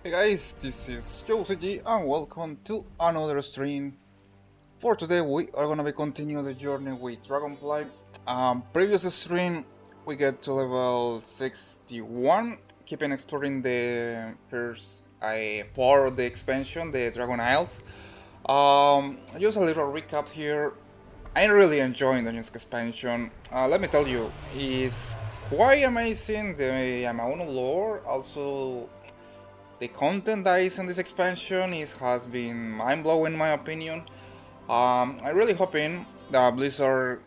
Hey guys, this is JoeCG and welcome to another stream. For today we are gonna be continuing the journey with DragonFlight. Previous stream we get to level 61, keeping exploring the first part of the expansion, the Dragon Isles. Just a little recap here. I'm really enjoying the new expansion. Let me tell you, it's quite amazing. The amount of lore, also the content that is in this expansion has been mind-blowing in my opinion. I'm really hoping that Blizzard,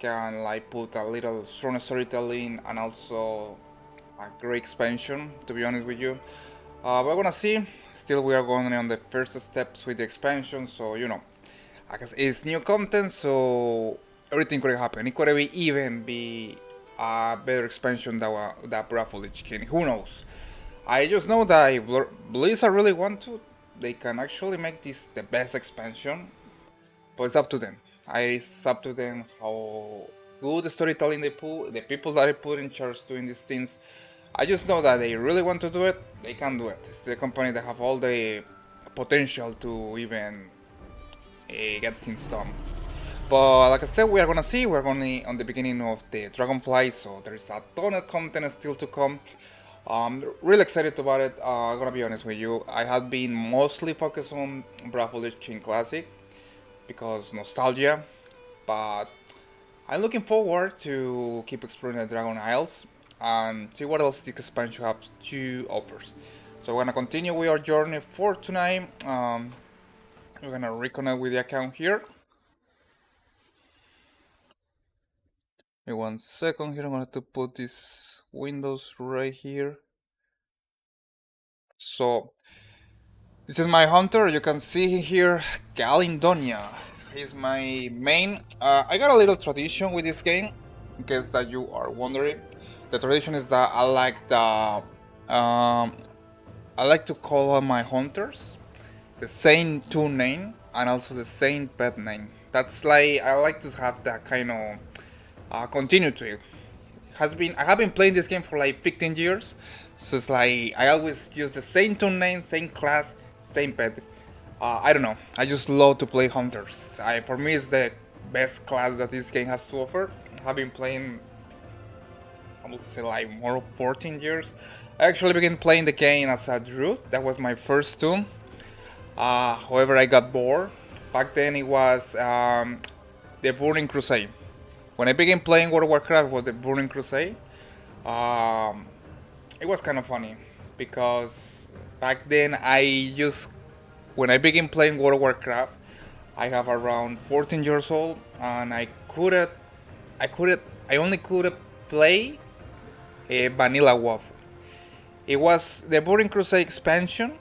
can like put a little strong storytelling and also a great expansion, to be honest with you. We're gonna see. Still, we are going on the first steps with the expansion, so I guess it's new content, so everything could happen. It could even be a better expansion than Breath of the King. Who knows? I just know that if Blizzard really want to, they can actually make this the best expansion, but it's up to them. It's up to them how good the storytelling they put, the people that they put in charge doing these things. I just know that they really want to do it, they can do it. It's the company that have all the potential to even get things done. But like I said, we are gonna see. We're only on the beginning of the DragonFlight, so there's a ton of content still to come. Really excited about it. I'm gonna be honest with you. I have been mostly focused on Breath of the King Classic because nostalgia, but I'm looking forward to keep exploring the Dragon Isles and see what else this expansion has to offers. So we're gonna continue with our journey for tonight. We're gonna reconnect with the account here. Give me 1 second here. I'm gonna have to put these windows right here. So this is my hunter. You can see here Galindonia. He's my main. I got a little tradition with this game, in case that you are wondering. The tradition is that I like to call on my hunters the same toon name and also the same pet name. That's like I like to have that kind of continuity. I have been playing this game for like 15 years, so it's like I always use the same toon name, same class, same pet. I don't know. I just love to play hunters. For me, it's the best class that this game has to offer. I've been playing, I would say, like more of 14 years. I actually began playing the game as a druid. That was my first toon. However, I got bored. Back then, it was the Burning Crusade. When I began playing World of Warcraft, it was the Burning Crusade. Um, it was kind of funny because back then when I began playing World of Warcraft, I have around 14 years old, and I couldn't, I only could play a vanilla WoW. It was the Burning Crusade expansion,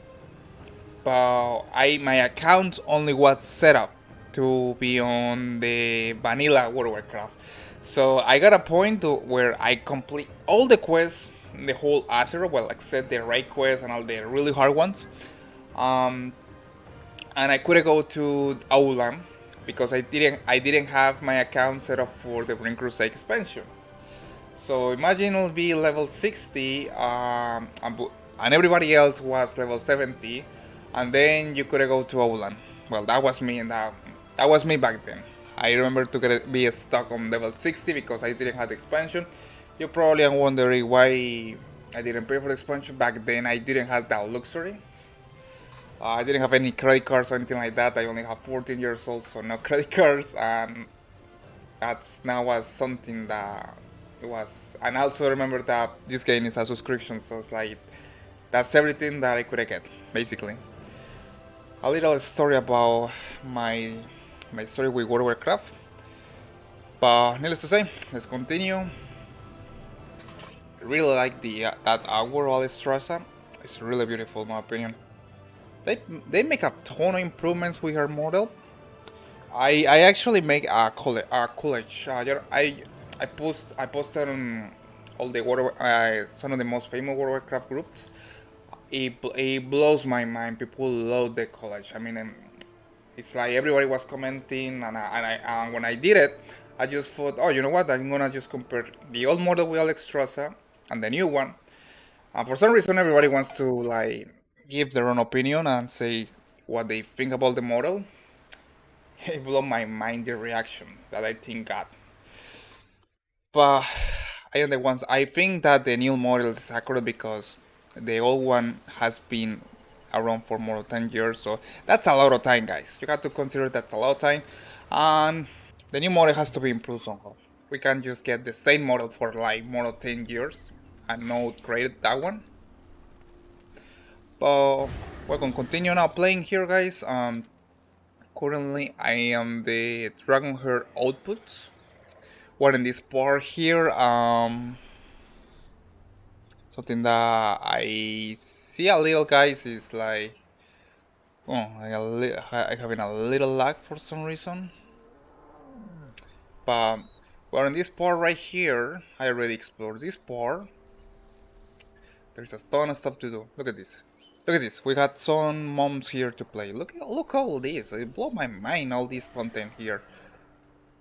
but my account only was set up to be on the vanilla World of Warcraft. So I got a point where I complete all the quests, the whole Azeroth, well, except the raid quests and all the really hard ones. Um, and I couldn't go to Aulan because I didn't have my account set up for the Burning Crusade expansion. So imagine it'll be level 60, and everybody else was level 70, and then you could go to Aulan. Well, that was me, and that was me back then. I remember to be stuck on level 60 because I didn't have the expansion. You probably are wondering why I didn't pay for the expansion. Back then I didn't have that luxury. I didn't have any credit cards or anything like that. I only have 14 years old, so no credit cards, and that's now was something that it was. And also remember that this game is a subscription, so it's like that's everything that I could get, basically. A little story about my story with World of Warcraft. But needless to say, let's continue. I really like that Hour Alistrasa. It's really beautiful in my opinion. They make a ton of improvements with her model. I actually make a college. I posted on all the some of the most famous World of Warcraft groups. It blows my mind. People love the college. I mean, it's like everybody was commenting, and when I did it, I just thought, oh, you know what? I'm gonna just compare the old model with Alex Strasza and the new one, For some reason, everybody wants to like give their own opinion and say what they think about the model. It blew my mind the reaction that I think got. But I am the ones. I think that the new model is accurate because the old one has been around for more than 10 years. So that's a lot of time, guys. You have to consider that's a lot of time, and the new model has to be improved somehow. We can't just get the same model for like more than 10 years and not create that one. But we're gonna continue now playing here, guys. Currently I am the Dragonheart outputs. We're in this part here. Something that I see a little, guys, is like, oh, I having a little lag for some reason. But we're in this part right here. I already explored this part. There's a ton of stuff to do. Look at this. Look at this. We got some moms here to play. Look all this. It blew my mind, all this content here.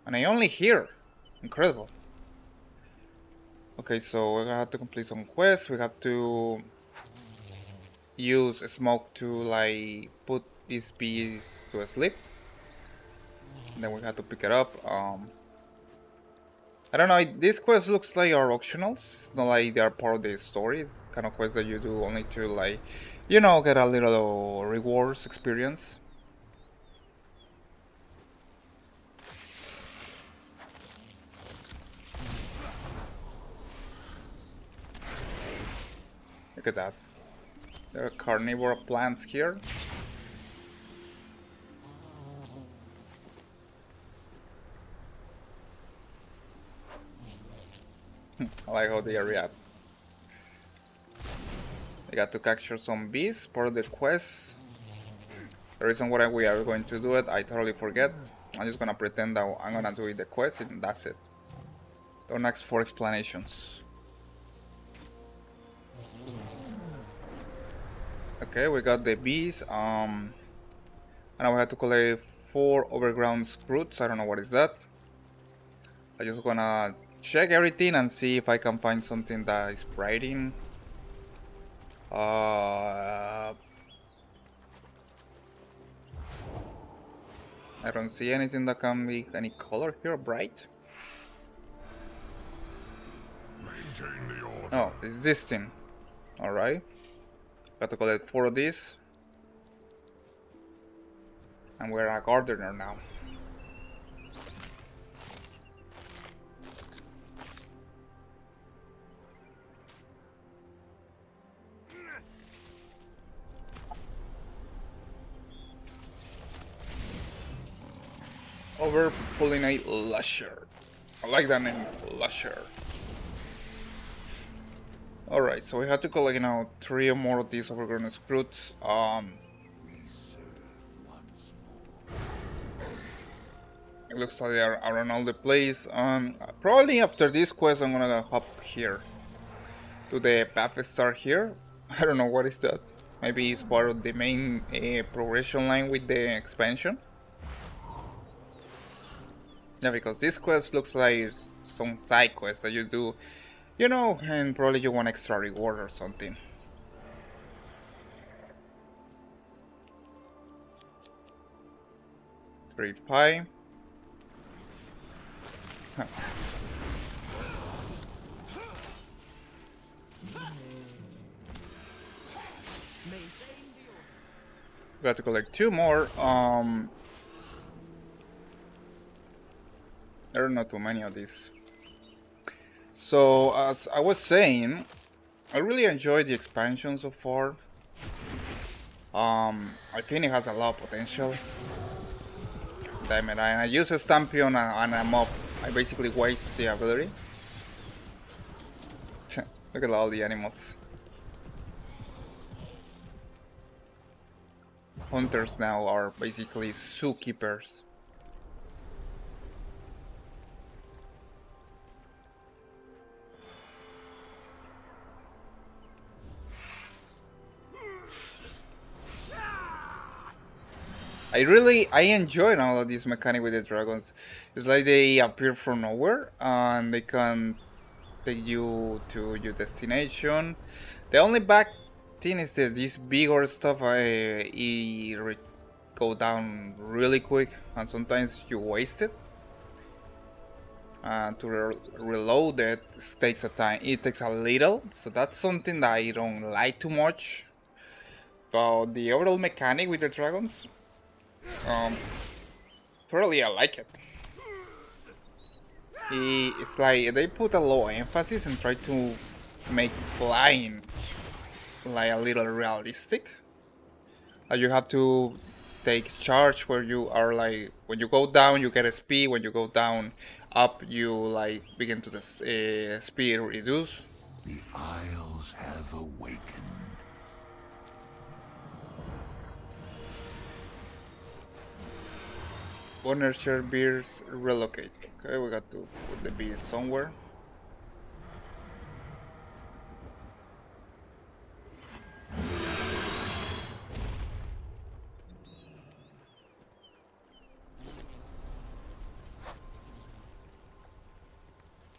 And I only here. Incredible. Okay, so we have to complete some quests. We have to use smoke to like put these bees to sleep. And then we have to pick it up. I don't know. This quest looks like are optionals. It's not like they are part of the story. Kind of quests that you do only to like, you know, get a little rewards experience. Look at that. There are carnivore plants here. I like how they react. I got to capture some bees, part of the quest. The reason why we are going to do it, I totally forget. I'm just gonna pretend that I'm gonna do it the quest and that's it. Don't ask for explanations. Okay, we got the bees. And now we have to collect 4 overground scroots. I don't know what is that. I'm just gonna check everything and see if I can find something that is brighting. I don't see anything that can be any color here, bright. Oh, it's this thing. Alright. Got to collect 4 of these. And we're a gardener now. Overpollinate Lusher. I like that name, Lusher. Alright, so we have to collect now 3 or more of these overgrown scroots. It looks like they are around all the place. Probably after this quest I'm gonna hop here to the path star here. I don't know what is that. Maybe it's part of the main progression line with the expansion. Yeah, because this quest looks like some side quest that you do, you know, and probably you want extra reward or something. Trade pie. Huh. Got to collect 2 more. There are not too many of these. So, as I was saying, I really enjoyed the expansion so far. I think it has a lot of potential. Damn it, I use a Stampion and a mob. I basically waste the ability. Look at all the animals. Hunters now are basically zookeepers. I enjoy all of this mechanic with the dragons. It's like they appear from nowhere and they can take you to your destination. The only bad thing is that this bigger stuff go down really quick, and sometimes you waste it. And to reload it takes a time. It takes a little, so that's something that I don't like too much. But the overall mechanic with the dragons, totally I like it. It's like they put a low emphasis and try to make flying like a little realistic. Like you have to take charge where you are, like when you go down you get a speed, when you go down up you like begin to the speed reduce. The Isles have awakened. Nurture beers relocate. Okay, we got to put the bees somewhere.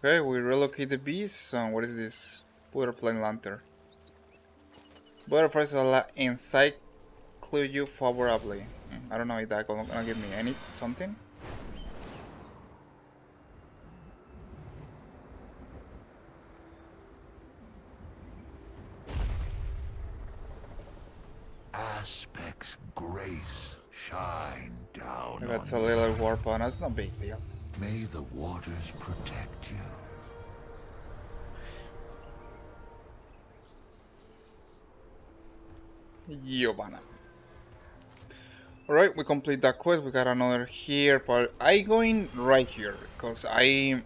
Okay, we relocate the bees. What is this? Butterfly lantern. Butterflies will encyclo you favorably. I don't know if that's gonna give me any something. Aspect's grace shine down. That's on a little warp on us, no big deal. May the waters protect you. Giovanna. Alright, we complete that quest. We got another here, but I going right here because I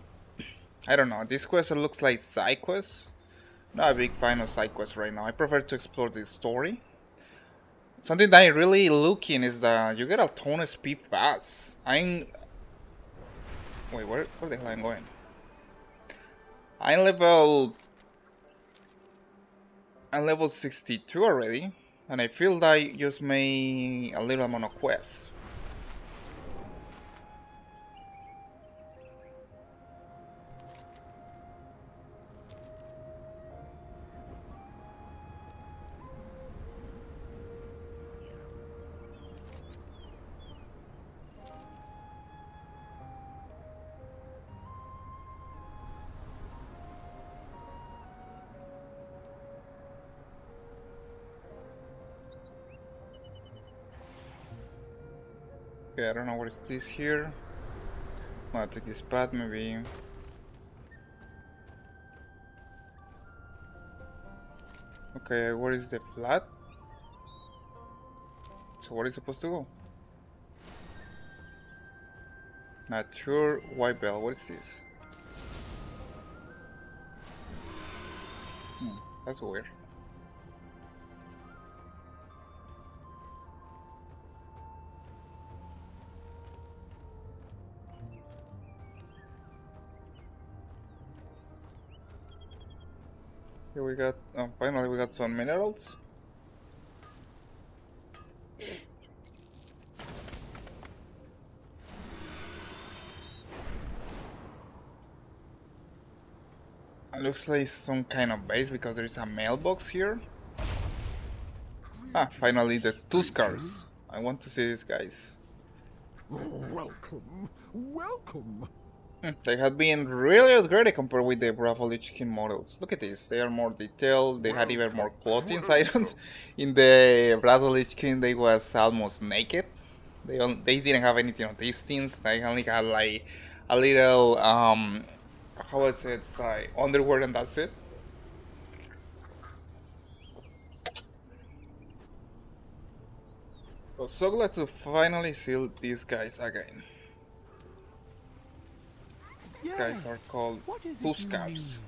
don't know. This quest looks like side quests. Not a big fan of side quests right now. I prefer to explore the story. Something that I really looking is that you get a ton of speed fast. Wait, where the hell I'm going? I'm level 62 already, and I feel that I just made a little amount of quests. Okay, I don't know what is this here. I'm gonna take this path, maybe. Okay, where is the flat? So where is it supposed to go? Not sure. White bell. What is this? That's weird. Here we got, finally we got some minerals. It looks like some kind of base because there is a mailbox here. Ah, finally the Tuskars. I want to see these guys. Welcome, welcome. They have been really upgraded compared with the Bravo Lich King models. Look at this, they are more detailed, they had even more clothing items. In the Bravo Lich King they was almost naked. They didn't have anything on these things, they only had like a little, how was it, like underwear and that's it. I'm so glad to finally see these guys again. These guys are called Tuskars.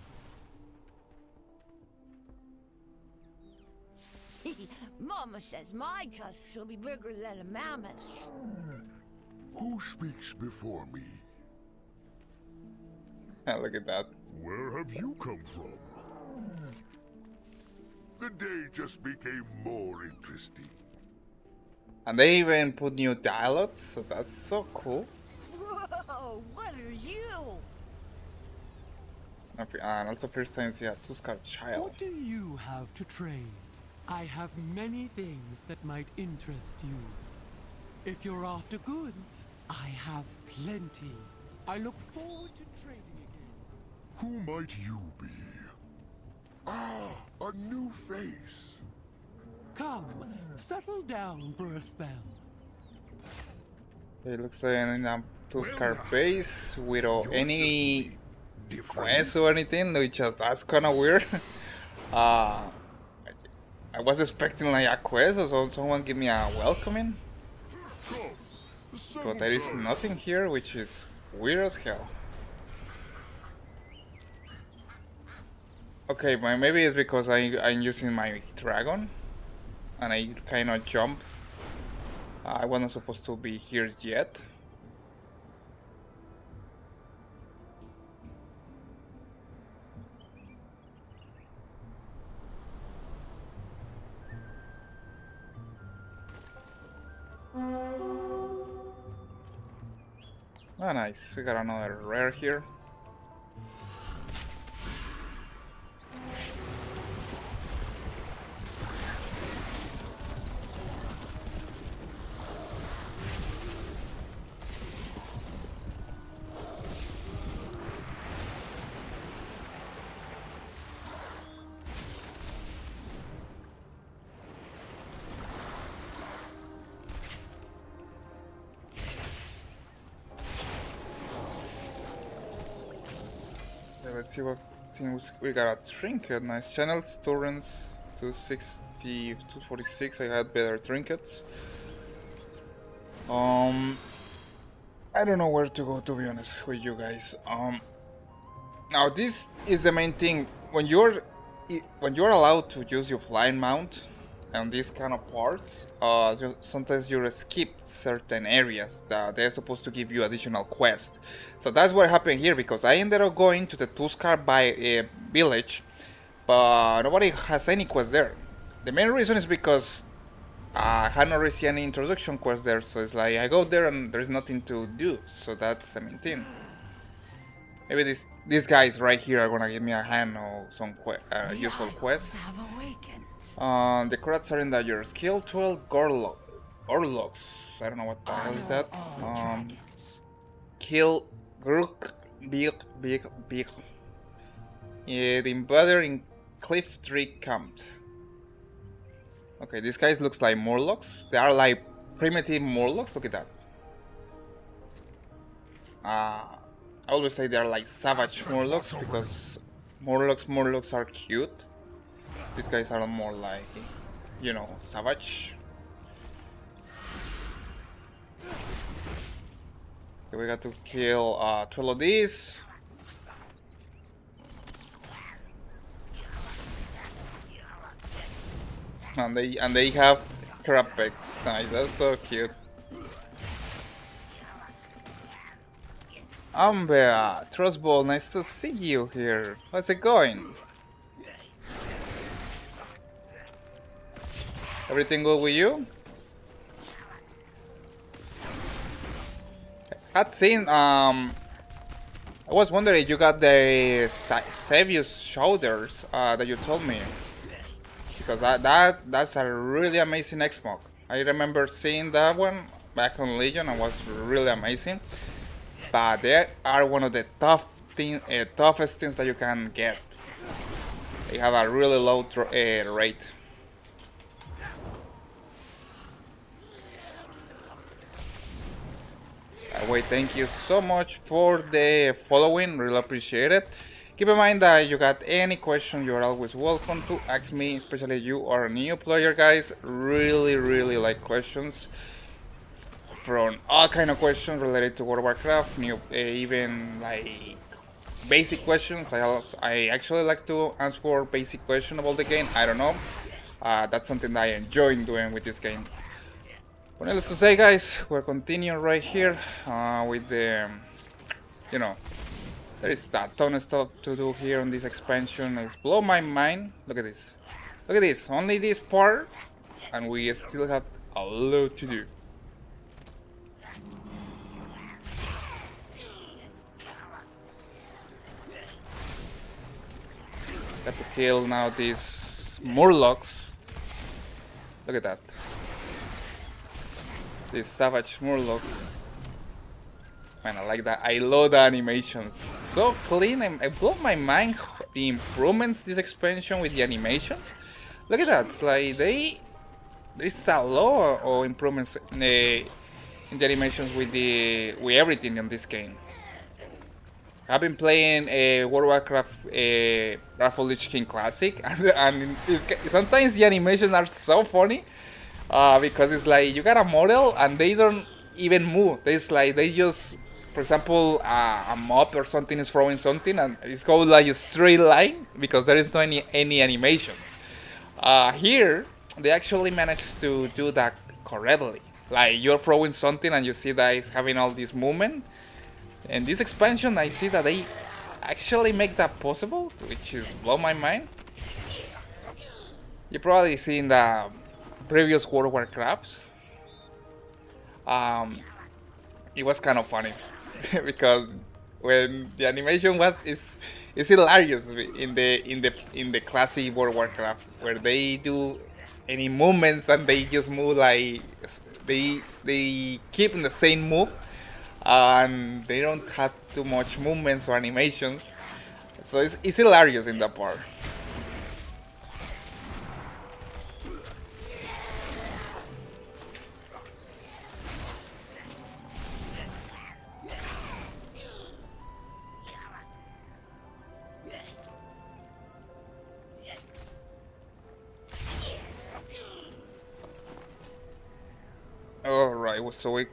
Mama says my tusks will be bigger than a mammoth's. Who speaks before me? Look at that. Where have you come from? The day just became more interesting. And they even put new dialogues, so that's so cool. Whoa, what are you? And also Pearson's, yeah, Tuscar child. What do you have to trade? I have many things that might interest you. If you're after goods, I have plenty. I look forward to trading again. Who might you be? Ah, a new face. Come, settle down for a spell. It looks like in a Tuscar base without any quest or anything, which is that's kind of weird. I was expecting like a quest or someone give me a welcoming, but there is nothing here, which is weird as hell. Okay, maybe it's because I'm using my dragon and I kind of jump. I wasn't supposed to be here yet. Oh, nice. We got another rare here. Let's see what things we got. A trinket, nice channels, torrents, 260, 246. I had better trinkets. I don't know where to go, to be honest with you guys. Now this is the main thing when you're allowed to use your flying mount on these kind of parts. Sometimes you skip certain areas that they're supposed to give you additional quests. So that's what happened here, because I ended up going to the Tuscar village, but nobody has any quest there. The main reason is because I had not received any introduction quest there, so it's like I go there and there's nothing to do. So that's the main thing. Maybe these guys right here are gonna give me a hand or some useful quests. The crowds are in the your skill 12 Gorloks. I don't know what the hell is that. Kill Grook Big. The invader in Cliff Tree camped. Okay, these guys looks like Morlocks. They are like primitive Morlocks. Look at that. I always say they are like savage Morlocks because Morlocks are cute. These guys are more like, you know, savage. Okay, we got to kill 12 of these. And they have crab pets. Nice, that's so cute. Amber, Trustball, nice to see you here. How's it going? Everything good with you? Had seen I was wondering if you got the Savius shoulders that you told me, because that's a really amazing X-Smoke. I remember seeing that one back on Legion and was really amazing. But they are one of the toughest things that you can get. They have a really low rate. Wait, thank you so much for the following, really appreciate it. Keep in mind that you got any question, you're always welcome to ask me, especially if you are a new player, guys. Really like questions from all kind of questions related to World of Warcraft, even like basic questions. I actually like to answer basic questions about the game. I don't know, that's something that I enjoy doing with this game. What needless to say, guys, we're continuing right here with the, you know, there is a ton of stuff to do here on this expansion. It's blow my mind. Look at this. Look at this. Only this part, and we still have a lot to do. Got to kill now these Murlocs. Look at that. These savage Murlocs. Man, I like that. I love the animations. So clean. I blow my mind the improvements this expansion with the animations. Look at that. It's like there's a lot of improvements in the animations with everything in this game. I've been playing World of Warcraft Wrath of Lich King Classic, and sometimes the animations are so funny because it's like you got a model and they don't even move. It's like they just, for example, a mob or something is throwing something and it's going like a straight line because there is no any animations. Here, they actually managed to do that correctly. Like you're throwing something and you see that it's having all this movement. And this expansion, I see that they actually make that possible, which is blow my mind. You probably seen the previous World of Warcrafts. It was kind of funny because when the animation is hilarious in the classic World of Warcraft where they do any movements and they just move like they keep in the same move. And they don't have too much movements or animations, so it's hilarious in that part. All right, so we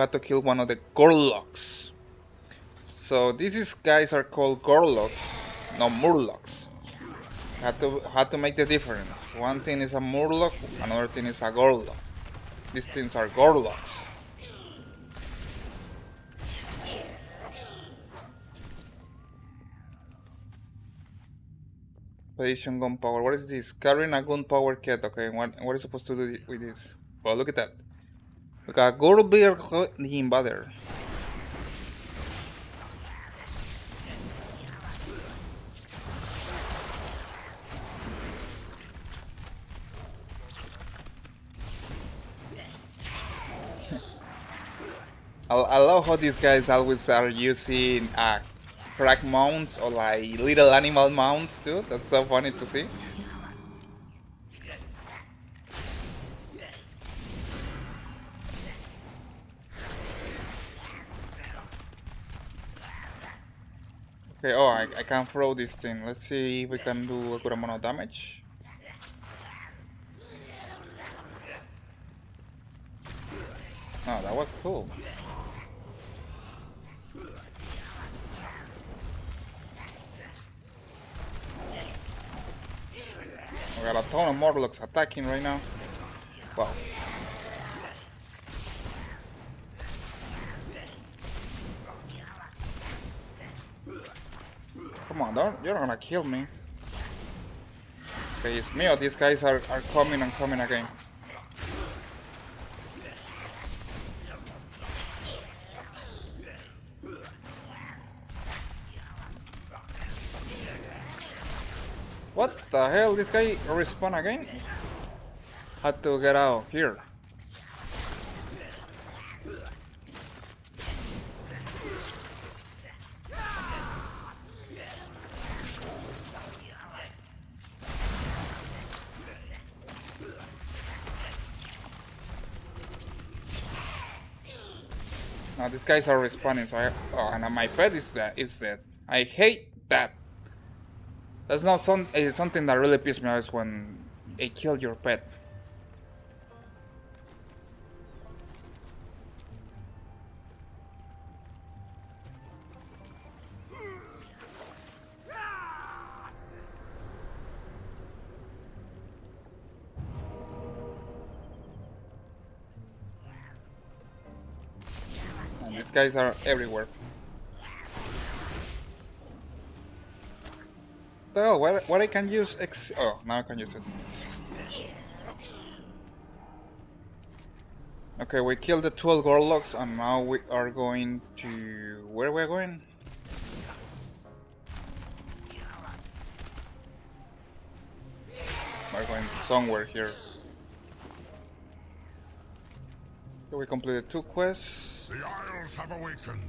have to kill one of the Gorloks. So these guys are called Gorloks, no Murlocs. Had to make the difference. One thing is a Murloc, another thing is a Gorlok. These things are Gorloks. Position gunpowder. What is this? Carrying a gunpowder kit. Okay, what are you supposed to do with this? Well, look at that. Look at Goldbeard the Invader. I love how these guys always are using crack mounts or like little animal mounts too. That's so funny to see. Okay, oh, I can throw this thing. Let's see if we can do a good amount of damage. Oh, that was cool. We got a ton of Morlocks attacking right now. Wow. Come on, you're not gonna kill me. Okay, it's me or these guys are coming and coming again. What the hell? This guy respawn again? Had to get out here. Now these guys are respawning, so and my pet is dead. I hate that. That's not something that really pisses me off when they kill your pet. And these guys are everywhere. Oh, what I can use oh, now I can use it. Okay, we killed the 12 Gorloks and now we are going to... Where we're going? We're going somewhere here. So we completed 2 quests. The Isles have awakened.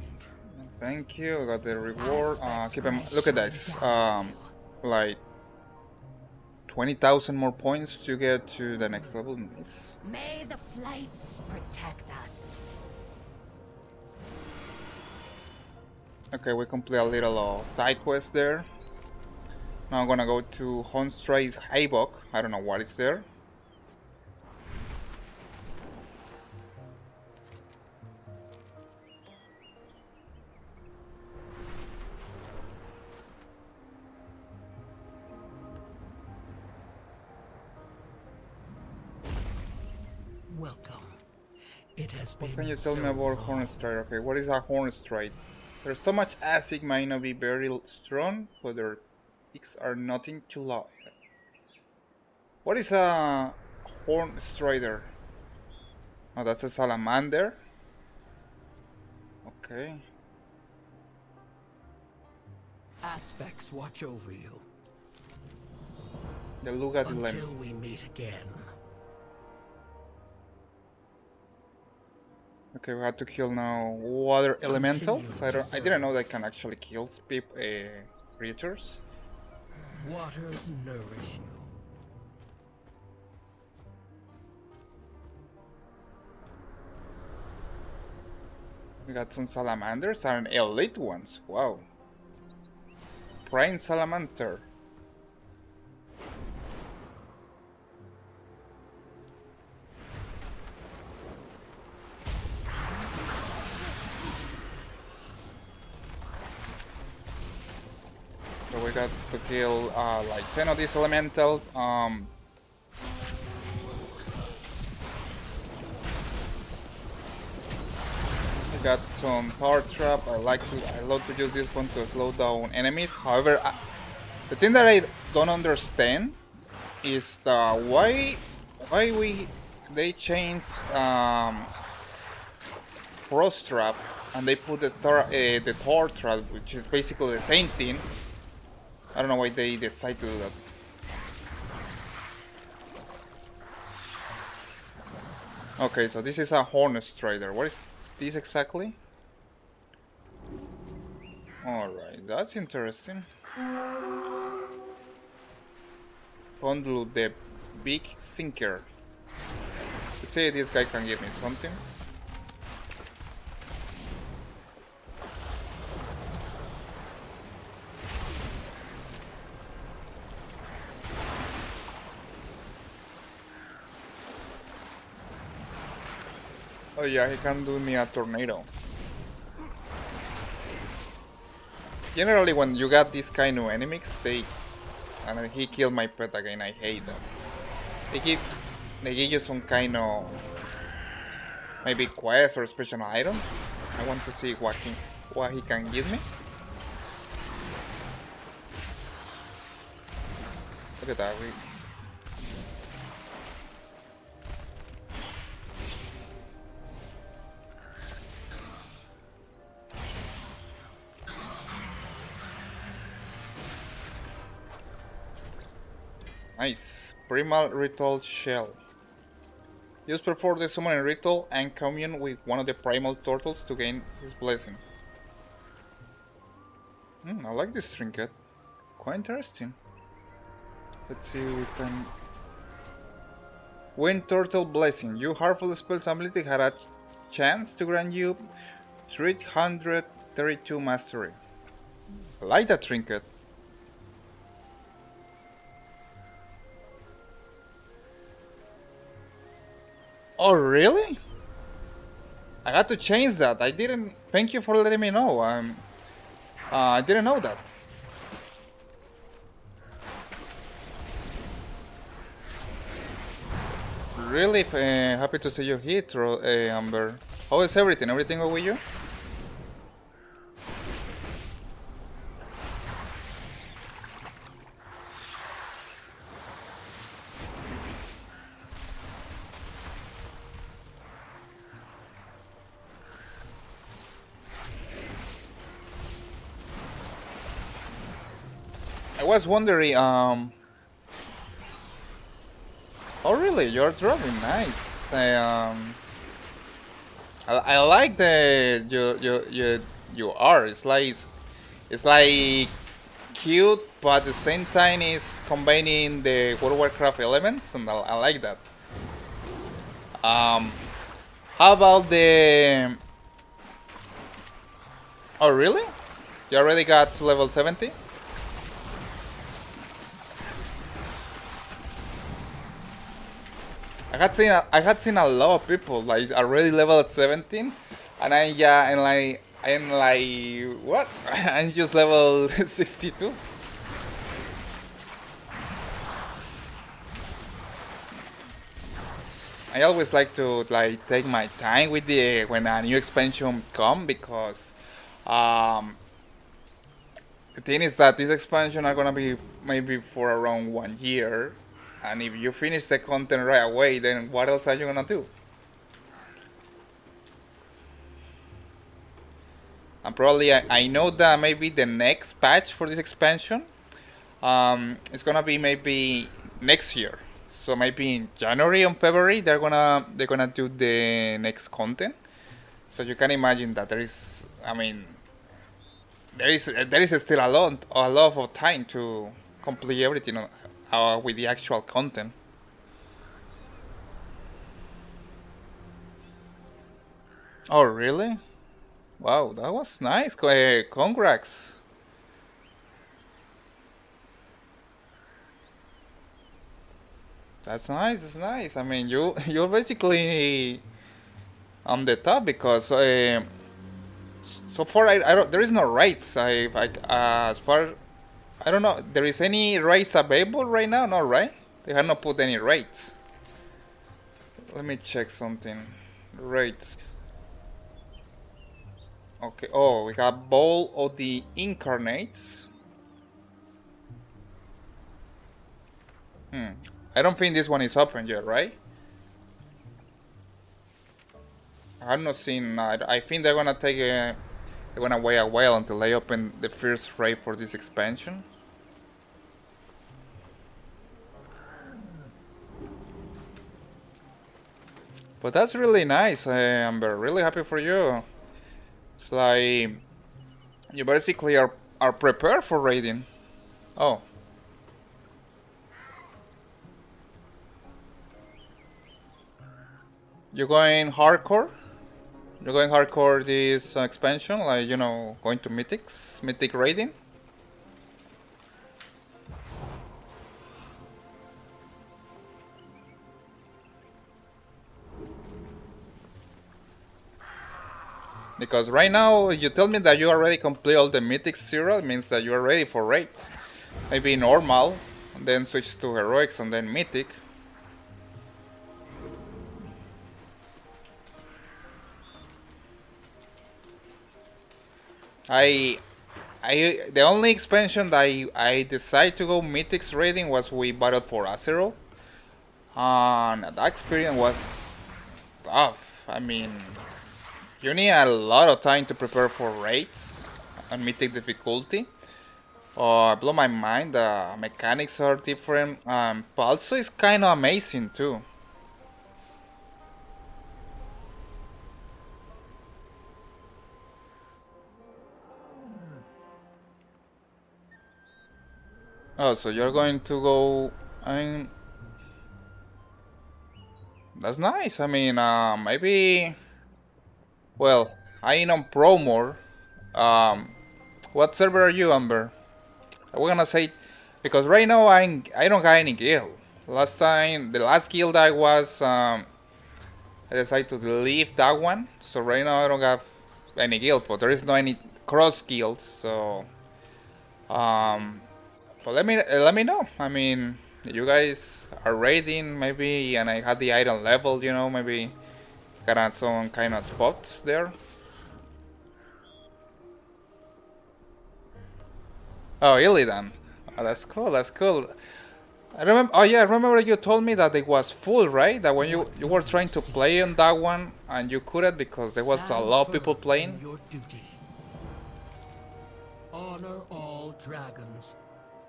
Thank you. We got the reward. Keep in, look at this. Like 20,000 more points to get to the next level. Nice. May the flights protect us. Okay, we complete a little side quest there. Now I'm gonna go to Honstray's Havoc. I don't know what is there. Welcome. It has What been can you tell me so about long. Hornstride? Okay, what is a Hornstride? So their stomach acid might not be very strong, but their beaks are nothing to love. What is a Hornstrider? Oh, that's a salamander. Okay. Aspects watch over you The Luga dilemma. until we meet again. Okay, we have to kill now water elementals. I didn't know that can actually kill creatures. Waters nourish you. We got some salamanders and elite ones. Wow. Prime salamander. So we got to kill like 10 of these elementals. We got some power trap. I love to use this one to slow down enemies. However, the thing that I don't understand is why they changed frost trap and they put the Thor trap, which is basically the same thing. I don't know why they decide to do that. Okay, so this is a Hornstrider. What is this exactly? Alright, that's interesting. Bundle the Big Sinker. Let's say this guy can give me something. Oh yeah, he can do me a tornado. Generally when you got these kind of enemies, and he killed my pet again, I hate them. They give you some kind of maybe quest or special items. I want to see what he can give me. Look at that. Nice. Primal Ritual Shell. Use perform the summoning ritual and commune with one of the primal turtles to gain his blessing. I like this trinket. Quite interesting. Let's see if we can... Wind Turtle Blessing. Your Harmful Spell's ability had a chance to grant you 332 mastery. I like that trinket. Oh, really? I got to change that. I didn't... Thank you for letting me know. I didn't know that. Really happy to see you here, Amber. How is everything? Everything okay with you? I was wondering, Oh really? You're dropping, nice. I like the you are. It's like cute, but at the same time is combining the World of Warcraft elements, and I like that. Um, how about the? Oh really? You already got to level 70? I had seen a lot of people like already level at 17, and I'm like what? I'm just level 62. I always like to like take my time with the when a new expansion come because um, the thing is that this expansion are gonna be maybe for around 1 year, and if you finish the content right away, then what else are you gonna do? And probably I know that maybe the next patch for this expansion it's gonna be maybe next year. So maybe in January or February they're gonna do the next content. So you can imagine that there is, I mean, there is still a lot of time to complete everything with the actual content. Oh really? Wow, that was nice. Congrats. That's nice. That's nice. I mean, you're basically on the top because so far I don't, there is no rates. As far I don't know there is any rates available right now. No, right? They have not put any rates. Let me check something. Rates. Okay. Oh, we got Bowl of the Incarnates. Hmm. I don't think this one is open yet, right? I have not seen. I think they're gonna take a. They're gonna wait a while until they open the first raid for this expansion. But that's really nice. I'm really happy for you. It's like you basically are prepared for raiding. Oh, you're going hardcore? You're going hardcore this expansion, like going to mythics, mythic raiding. Because right now you tell me that you already complete all the mythic zero, it means that you are ready for raids. Maybe normal, and then switch to heroics and then mythic. I the only expansion that I decided to go mythics raiding was we battled for Azero, and that experience was tough. I mean, you need a lot of time to prepare for raids and mythic difficulty. Blow my mind. The mechanics are different. But also it's kind of amazing too. Oh, so you're going to go? That's nice. I mean, maybe. Well, I ain't on pro more. Um, what server are you, Amber? We're gonna say because right now I don't got any guild. The last guild I was, I decided to leave that one. So right now I don't have any guild, but there is no any cross guilds. So, but let me know. I mean, you guys are raiding maybe, and I had the item level. Maybe got some kind of spots there. Oh, Illidan. Oh, that's cool. That's cool. I remember. Oh yeah, I remember you told me that it was full, right? That when you were trying to play on that one and you couldn't because there was a lot of people playing. Your duty. Honor all dragons.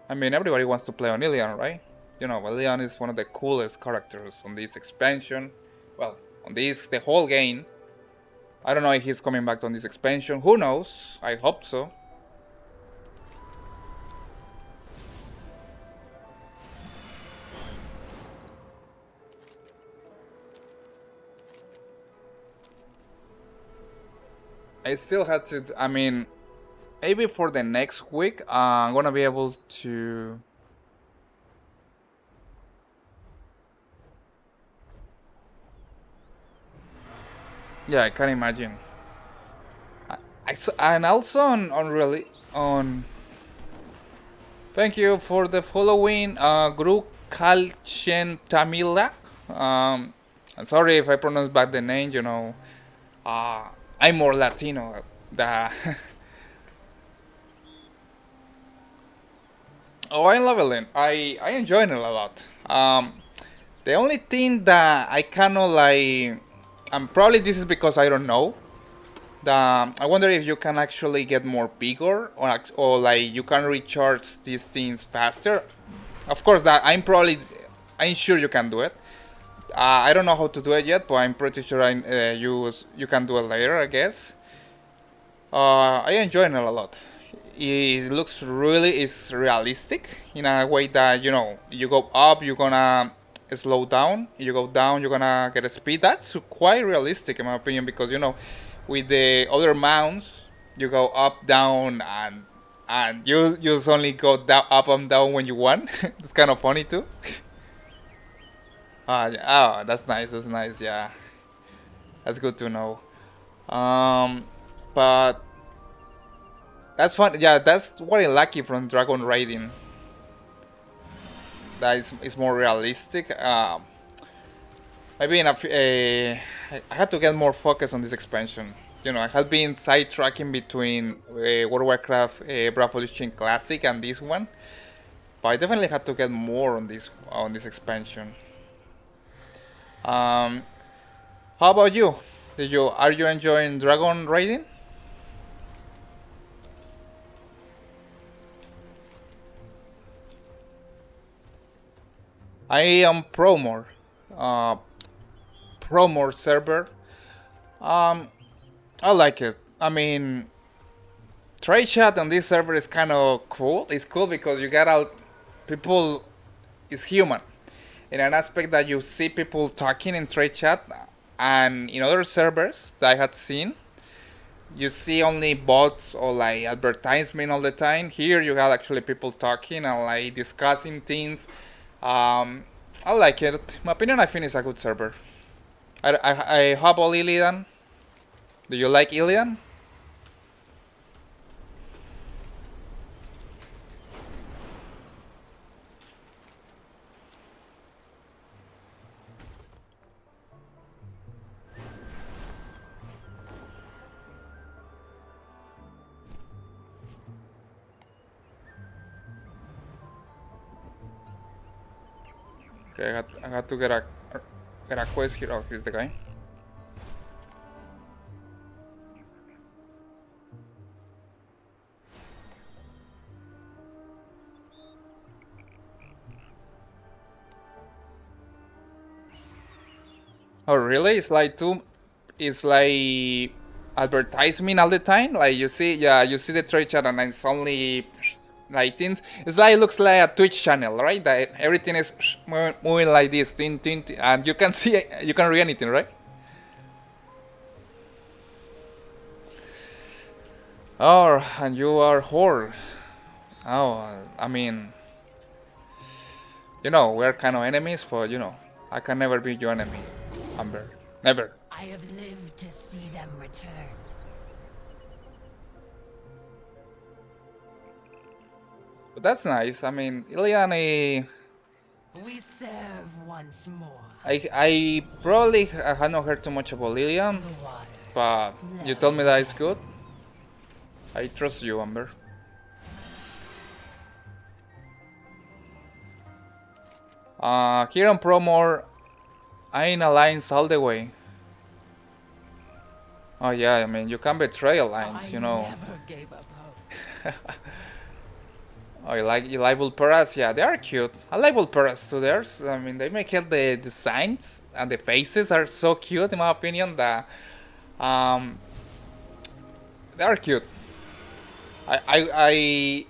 I mean, everybody wants to play on Ilian, right? You know, Leon is one of the coolest characters on this expansion. Well, on the whole game. I don't know if he's coming back on this expansion. Who knows? I hope so. I still have to, I mean, maybe for the next week, I'm gonna be able to... Yeah, I can imagine. And also on really, on... Thank you for the following, Guru Kalchen Tamilak. I'm sorry if I pronounce bad the name, you know. I'm more Latino. Oh, I love it. I enjoy it a lot. The only thing that I cannot like, and probably this is because I don't know. I wonder if you can actually get more vigor, or like you can recharge these things faster. Of course, I'm sure you can do it. I don't know how to do it yet, but I'm pretty sure you can do it later, I guess. I enjoy it a lot. It looks it's realistic in a way that, you know, you go up, you're gonna slow down. You go down, you're gonna get a speed. That's quite realistic in my opinion, because, you know, with the other mounts, you go up, down, and you just only go down, up and down when you want. It's kind of funny too. Yeah, oh, that's nice. That's nice. Yeah, that's good to know. But that's fun. Yeah, that's what I like it from Dragon Raiding. That is more realistic. Maybe I had to get more focus on this expansion. You know, I had been sidetracking between World of Warcraft Revolution Classic and this one, but I definitely had to get more on this expansion. How about you? Are you enjoying Dragon Raiding? I am Promore server. I like it. I mean, trade chat on this server is kind of cool. It's cool because you get out people is human in an aspect that you see people talking in trade chat, and in other servers that I had seen, you see only bots or like advertisement all the time. Here you got actually people talking and like discussing things. I like it. In my opinion, I think it's a good server. I hop all Illidan. Do you like Illidan? Okay, I got to get a quest here. Oh, here's the guy. Oh really? It's like advertisement all the time. Like you see, yeah, you see the trade chat and it's only like things. It's like, it looks like a Twitch channel, right? That everything is moving like this, and you can see, you can read anything, right? Oh, and you are Horde. Oh, I mean, you know, we're kind of enemies, but you know, I can never be your enemy, Amber. Never. I have lived to see them return. But that's nice. I mean, Iliani, We serve once more. I probably had not heard too much about Lilian, The waters but you told me that it's good. I trust you, Amber. Here on Promore, I in alliance all the way. Oh yeah, I mean, you can betray alliance, you know. never gave up hope. Oh, you like Vulperas? Yeah, they are cute. I like Vulperas too. There's, I mean, they make it the designs and the faces are so cute in my opinion that um they are cute. I I I,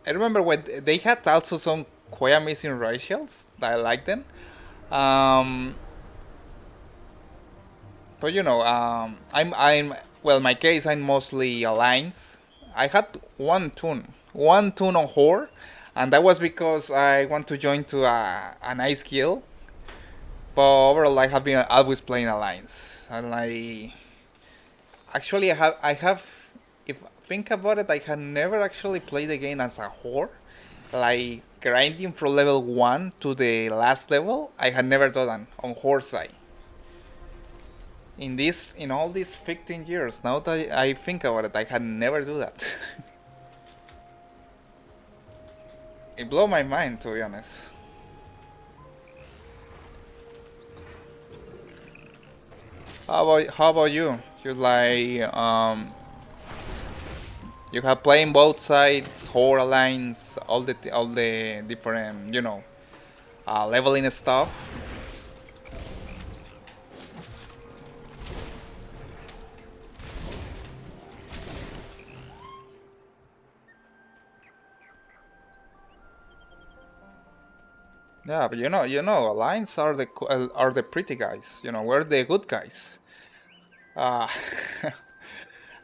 I remember when they had also some quite amazing racials that I liked them. Um, but I'm well. In my case, I'm mostly alliance. I had one tune on horror, and that was because I want to join to a nice guild. But overall, I have been always playing alliance, and I have if think about it, I have never actually played the game as a whore, like grinding from level 1 to the last level. I had never done that on horse side. In all these 15 years, now that I think about it, I had never do that. It blew my mind, to be honest. How about you? You have playing both sides, horror lines, all the different leveling stuff. Yeah, but alliance are the pretty guys. We're the good guys. Uh,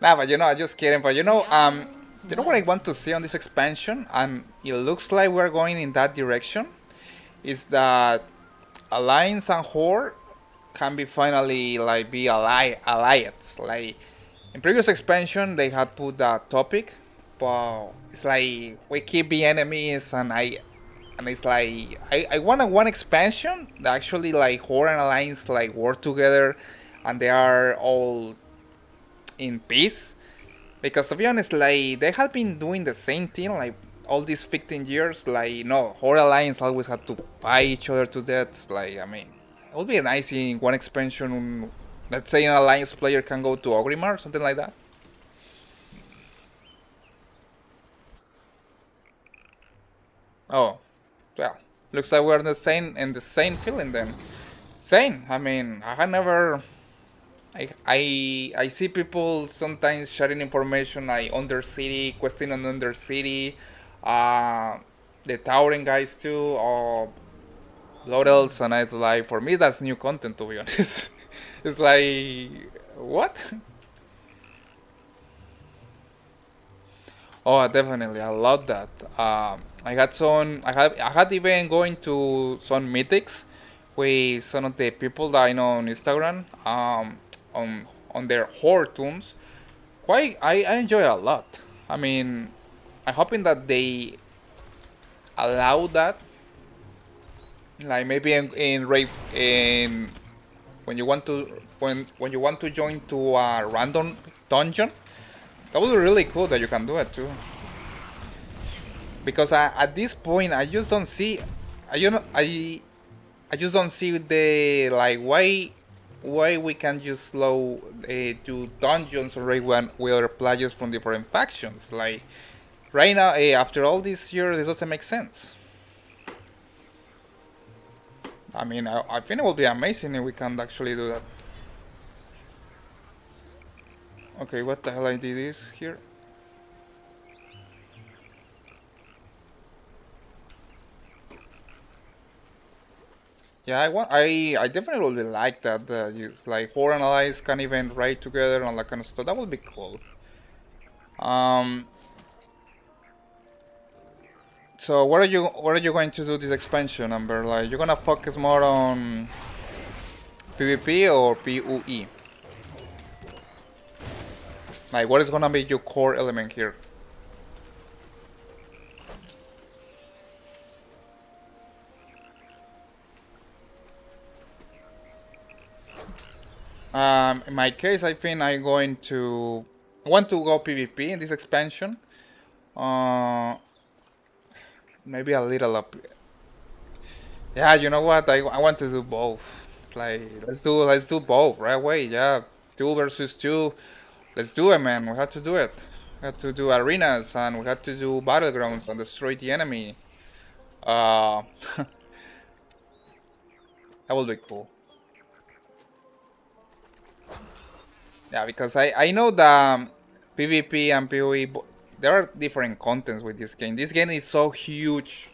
nah, but I'm just kidding. But what I want to see on this expansion, and it looks like we're going in that direction, is that alliance and horde can be finally like be alliance. Like in previous expansion, they had put that topic, but it's like we keep the enemies, and it's like I want one expansion that actually like horde and alliance like work together, and they are all in peace. Because to be honest, like they have been doing the same thing like all these 15 years. Like no, Horde Alliance always had to fight each other to death. It's like I mean, it would be nice in one expansion. Let's say an Alliance player can go to Ogrimmar, something like that. Oh, well, looks like we're in the same feeling then. Same. I mean, I had never. I see people sometimes sharing information like Undercity, questing on Undercity, uh, the Towering guys too, or Laurels, and it's like for me that's new content to be honest. It's like what? Oh, definitely, I love that. I had even going to some meetings with some of the people that I know on Instagram, on their horror tombs. Quite, I enjoy it a lot. I mean, I'm hoping that they allow that, like maybe in when you want to join to a random dungeon. That would be really cool that you can do it too. Because at this point, I just don't see, I just don't see the like why we can just slow do dungeons already when we are players from different factions. Like right now, after all these years, this doesn't make sense. I mean, I think it would be amazing if we can actually do that. Okay, what the hell I did this here? Yeah, I definitely would like that. Use like horror and allies can even ride together and all that kind of stuff. That would be cool. Um, so what are you going to do this expansion, Amber? Like you're gonna focus more on PvP or PUE? Like what is gonna be your core element here? In my case, I think I'm going to want to go PvP in this expansion. Uh, maybe a little up. Yeah, you know what? I want to do both. It's like let's do both right away. Yeah, 2 versus 2. Let's do it, man. We have to do it. We had to do arenas and we had to do battlegrounds and destroy the enemy. That will be cool. Yeah, because I know that PvP and PoE, there are different contents with this game. This game is so huge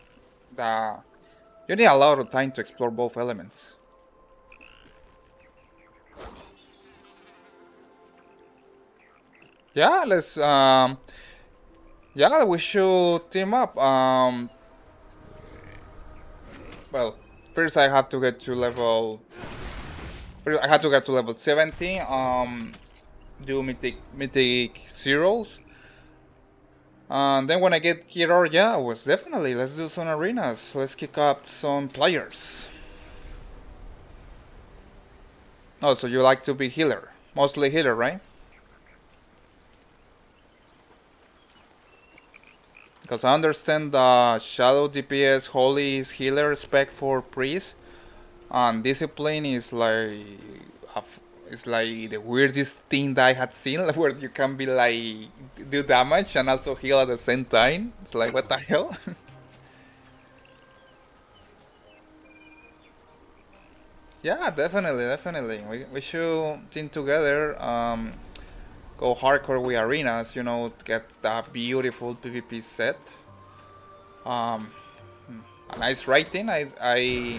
that you need a lot of time to explore both elements. Yeah, let's yeah, we should team up. Well, first I have to get to level. First I have to get to level 70. Do mythic zeros. And then when I get here, yeah, was definitely let's do some arenas. Let's kick up some players. Oh, so you like to be healer, mostly healer, right? Because I understand the Shadow DPS Holy is healer spec for priest, and Discipline is like it's like the weirdest thing that I had seen, where you can be like do damage and also heal at the same time. It's like what the hell? Yeah, definitely. We should team together. Go hardcore with arenas, you know, get that beautiful PvP set. A nice rating. I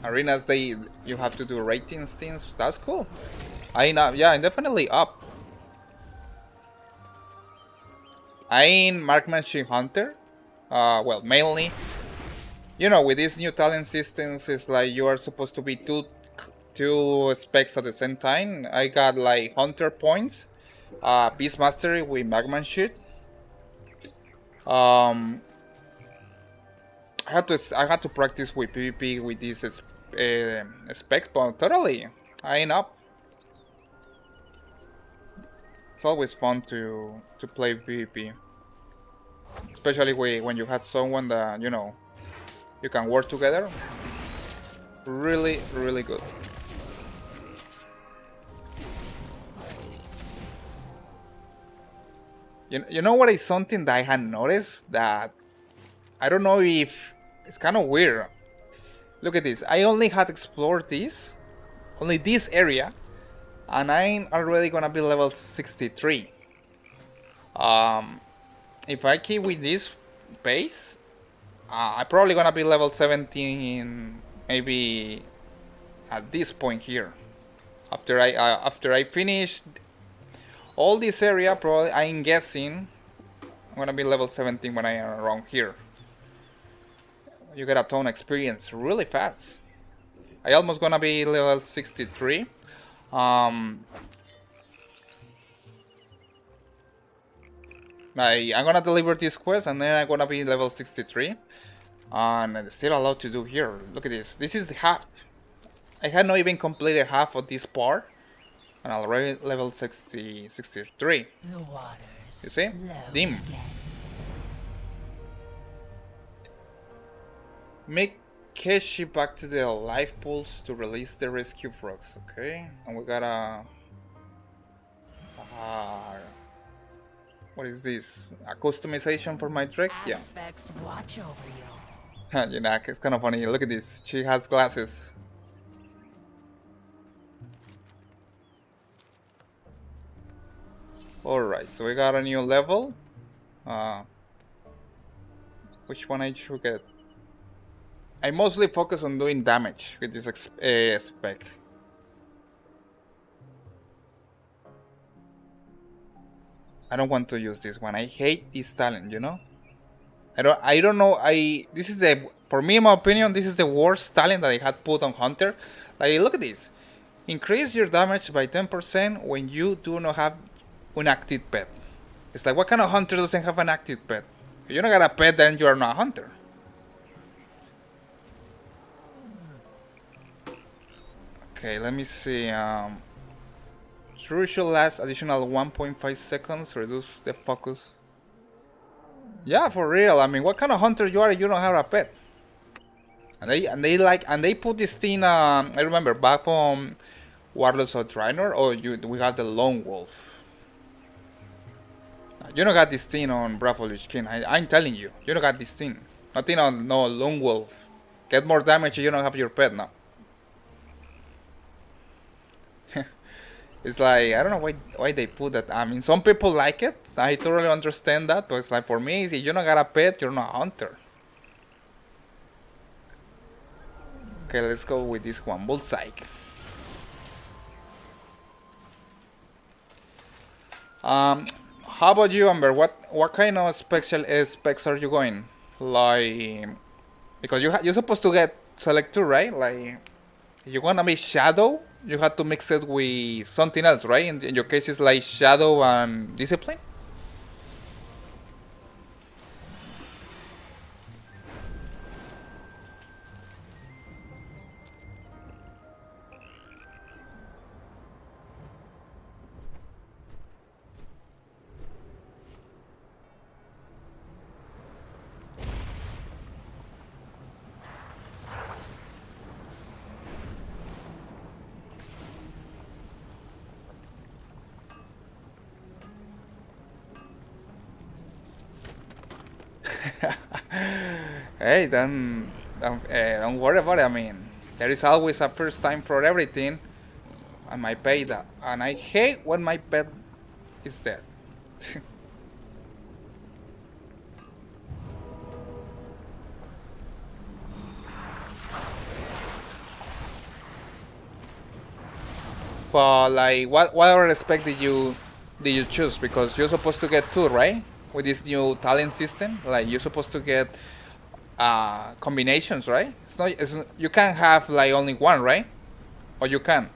arenas you have to do ratings things. That's cool. Yeah, I'm definitely up. I'm Marksmanship Hunter. Well, mainly, you know, with these new talent systems, it's like you are supposed to be two specs at the same time. I got like Hunter points, Beast Mastery with Marksmanship. I had to practice with PvP with these specs, but totally, I ain't up. It's always fun to play PvP, especially when you have someone that you know you can work together. Really good. You know what is something that I had noticed that I don't know if it's kind of weird. Look at this. I only had explored only this area, and I'm already gonna be level 63. If I keep with this pace, I'm probably gonna be level 17 maybe at this point here. After I finish all this area, probably I'm guessing I'm gonna be level 17 when I am around here. You get a ton of experience really fast. I almost gonna be level 63. I'm gonna deliver this quest and then I'm gonna be level 63. And there's still a lot to do here. Look at this. This is the half. I had not even completed half of this part. And already level 63. The waters You see? Dim. Make Keshi back to the life pools to release the rescue frogs. Okay. And we got what is this? A customization for my trick? Yeah. Aspects watch over you. You know, it's kind of funny. Look at this. She has glasses. Alright, so we got a new level. Which one I should get? I mostly focus on doing damage with this spec. I don't want to use this one. I hate this talent, you know? I don't know. This is for me, in my opinion, this is the worst talent that I had put on Hunter. Like, look at this. Increase your damage by 10% when you do not have an active pet. It's like, what kind of hunter doesn't have an active pet? If you don't got a pet, then you are not a hunter. Okay, let me see. True should last additional 1.5 seconds. Reduce the focus. Yeah, for real. I mean, what kind of hunter you are if you don't have a pet? And they put this thing. I remember back from Warlords of Draenor. We have the Lone Wolf. You don't got this thing on Bravo Lich King. I'm telling you. You don't got this thing. Nothing on no Lone Wolf. Get more damage if you don't have your pet now. It's like, I don't know why they put that. I mean, some people like it. I totally understand that. But it's like, for me, if you don't got a pet, you're not a hunter. Okay, let's go with this one. Bullseye. How about you, Amber? What kind of special specs are you going? Like, because you're supposed to select two, right? Like, you're gonna be Shadow. You have to mix it with something else, right? In your case, it's like Shadow and Discipline. Hey, don't worry about it. I mean, there is always a first time for everything. And my pet, and I hate when my pet is dead. But like, what other spec did you choose? Because you're supposed to get two, right? With this new talent system, like you're supposed to get combinations, right? You can't have like only one, right? Or you can.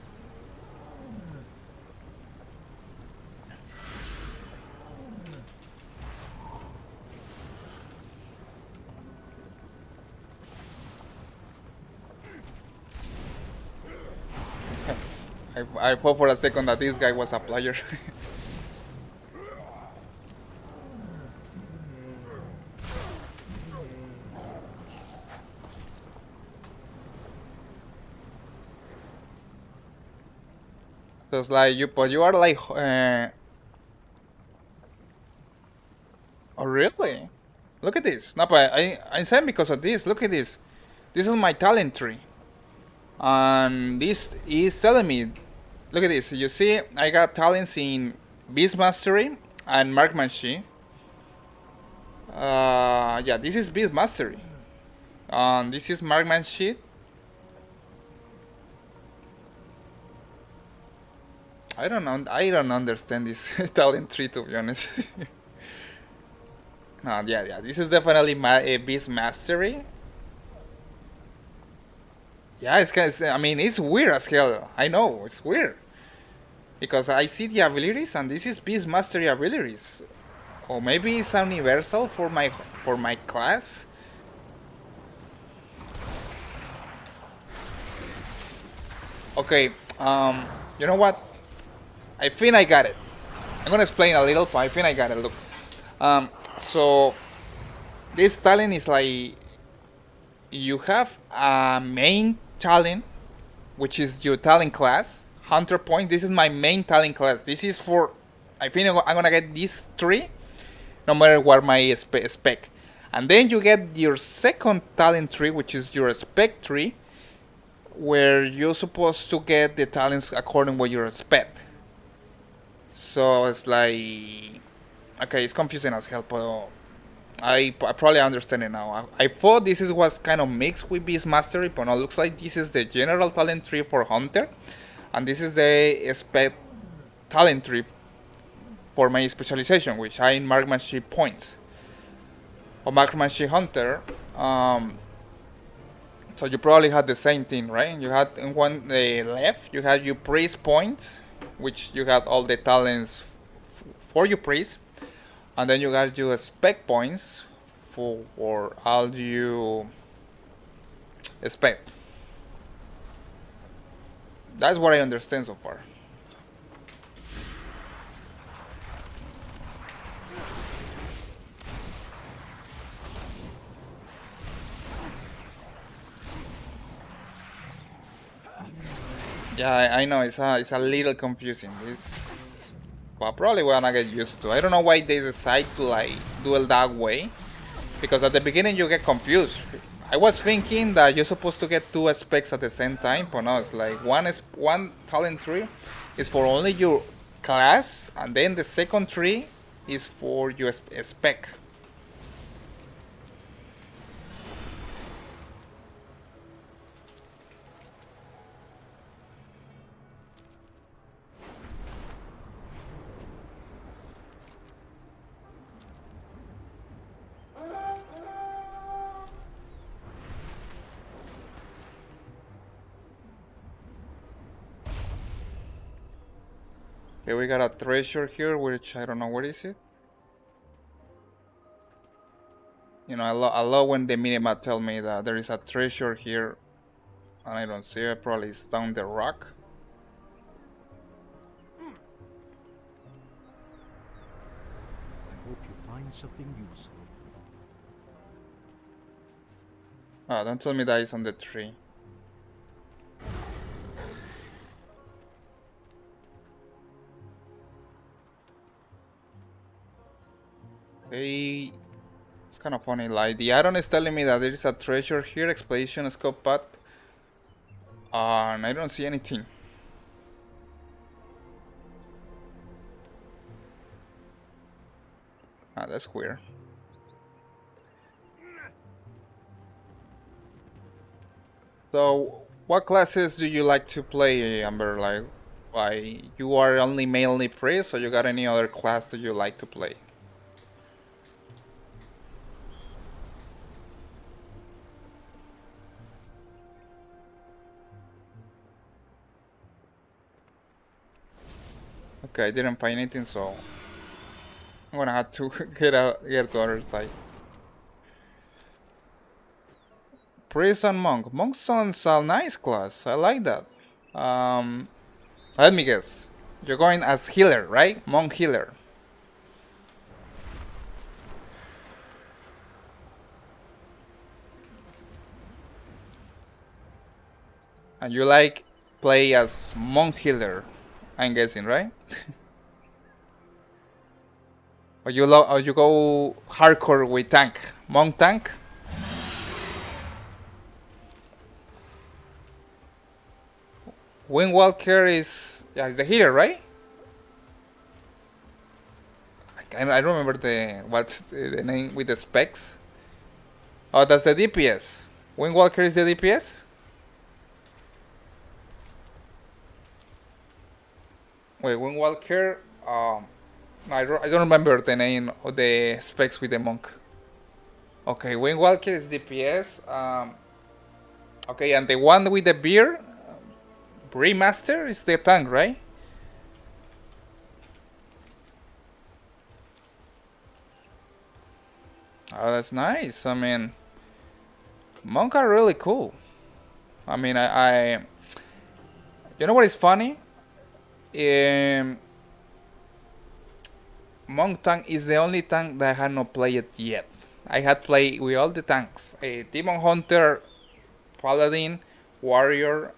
I thought for a second that this guy was a player. So it's like but you are like, oh really? Look at this. No, but I'm saying because of this. Look at this. This is my talent tree, and this is telling me. Look at this. You see, I got talents in Beast Mastery and Marksmanship. Yeah, this is Beast Mastery. This is Marksmanship. I don't know. I don't understand this talent tree, to be honest. No, yeah. This is definitely a Beast Mastery. Yeah, I mean, it's weird as hell. I know it's weird because I see the abilities, and this is Beast Mastery abilities, or maybe it's universal for my class. Okay, you know what? I think I got it. I'm gonna explain a little, but I think I got it. Look, so this talent is like you have a main talent, which is your talent class, Hunter point. This is my main talent class. This is for, I think I'm gonna get these three, no matter what my spec. And then you get your second talent tree, which is your spec tree, where you're supposed to get the talents according to what you expect. So it's like, okay, it's confusing as hell, but I probably understand it now. I thought this was kind of mixed with Beast Mastery, but no, it looks like this is the general talent tree for Hunter, and this is the spec talent tree for my specialization, which I in Marksmanship points. Or Marksmanship Hunter. So you probably had the same thing, right? You had in one left, you had your priest points, which you had all the talents for your priest. And then you got your spec points for all you expect. That's what I understand so far. Yeah, I know it's a little confusing. But probably we're gonna get used to. I don't know why they decide to like do it that way. Because at the beginning you get confused. I was thinking that you're supposed to get two specs at the same time, but no, it's like one talent tree is for only your class, and then the second tree is for your spec. Okay, we got a treasure here, which I don't know what is it. You know, I love when the minimap tell me that there is a treasure here, and I don't see it. Probably it's down the rock. I hope you find something useful. Ah, don't tell me that it's on the tree. Hey, it's kind of funny. Like the add-on is telling me that there is a treasure here, expedition scope path, and I don't see anything. Ah, that's weird. So, what classes do you like to play, Amber? Like you are only mainly priest, or you got any other class that you like to play? Okay, I didn't find anything, so I'm gonna have to get to other side. Priest and monk. Monk sounds a nice class. I like that. Let me guess. You're going as healer, right? Monk healer. And you like play as monk healer, I'm guessing, right? Or you go hardcore with tank, monk tank. Windwalker is is the healer, right? I don't remember what's the name with the specs. Oh, that's the DPS. Windwalker is the DPS. Wait, Windwalker. I don't remember the name of the specs with the monk. Okay, Windwalker is DPS. Okay, and the one with the beard, Brewmaster, is the tank, right? Oh, that's nice. I mean, monk are really cool. I mean, you know what is funny? Monk tank is the only tank that I had not played yet. I had played with all the tanks: Demon Hunter, Paladin, Warrior,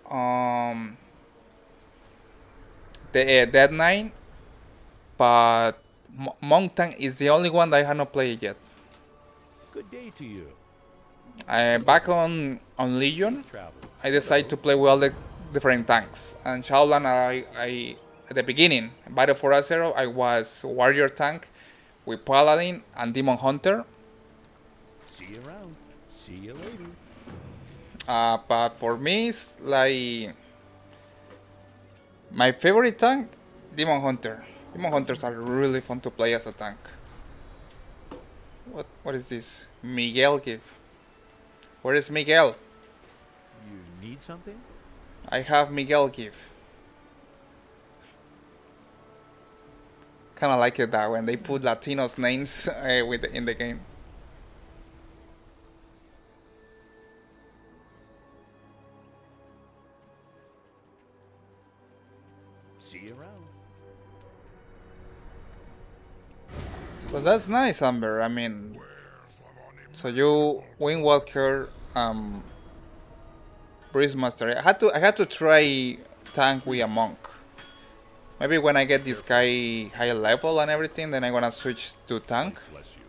the Dead Knight, but Monk tank is the only one that I had not played yet. Good day to you. Back on Legion, I decided to play with all the different tanks. And Shaolan, I at the beginning, Battle for Azeroth, I was Warrior tank with Paladin and Demon Hunter. See you around. See you later. But for me, it's like my favorite tank, Demon Hunter. Demon Hunters are really fun to play as a tank. What is this? Miguel give. Where is Miguel? You need something? I have Miguel give. Kind of like it that when they put Latinos names in the game. See you around. But that's nice, Amber. I mean, so you Windwalker, Breezemaster. I had to try tank with a monk. Maybe when I get this guy high level and everything, then I'm gonna switch to tank. Bless you.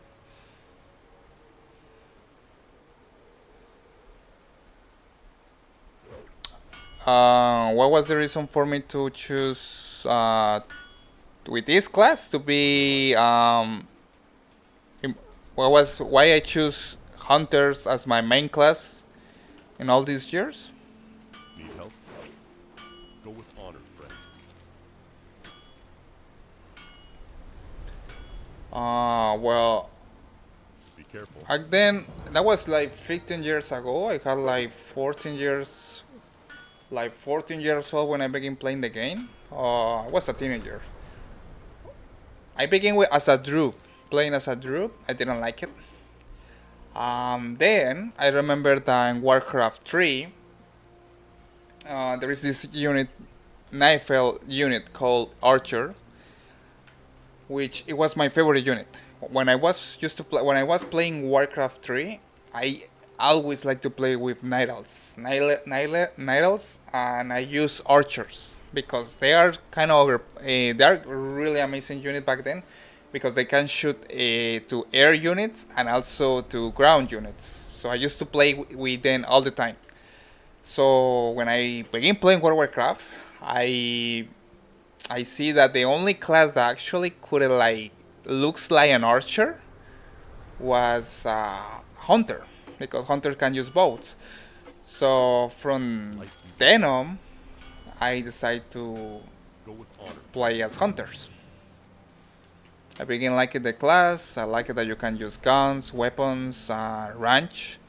What was the reason for me to choose with this class to be why I choose hunters as my main class in all these years? Need help? Go with honor, friend. Well, Be careful. back then that was like 15 years ago. I had like 14 years, like 14 years old when I began playing the game. I was a teenager. I began with as a druid, playing as a druid. I didn't like it. Then I remember that in Warcraft 3, there is this unit, Nightfell unit called Archer, which it was my favorite unit. When I was when I was playing Warcraft 3, I always like to play with Night Elves, and I use Archers because they are kind of they are really amazing unit back then because they can shoot to air units and also to ground units. So I used to play with them all the time. So when I began playing World of Warcraft, I see that the only class that actually could like looks like an archer was hunter because hunter can use bows. So from then on, I decided to Go with honor. play as hunters. I begin liking the class. I like it that you can use guns, weapons, range.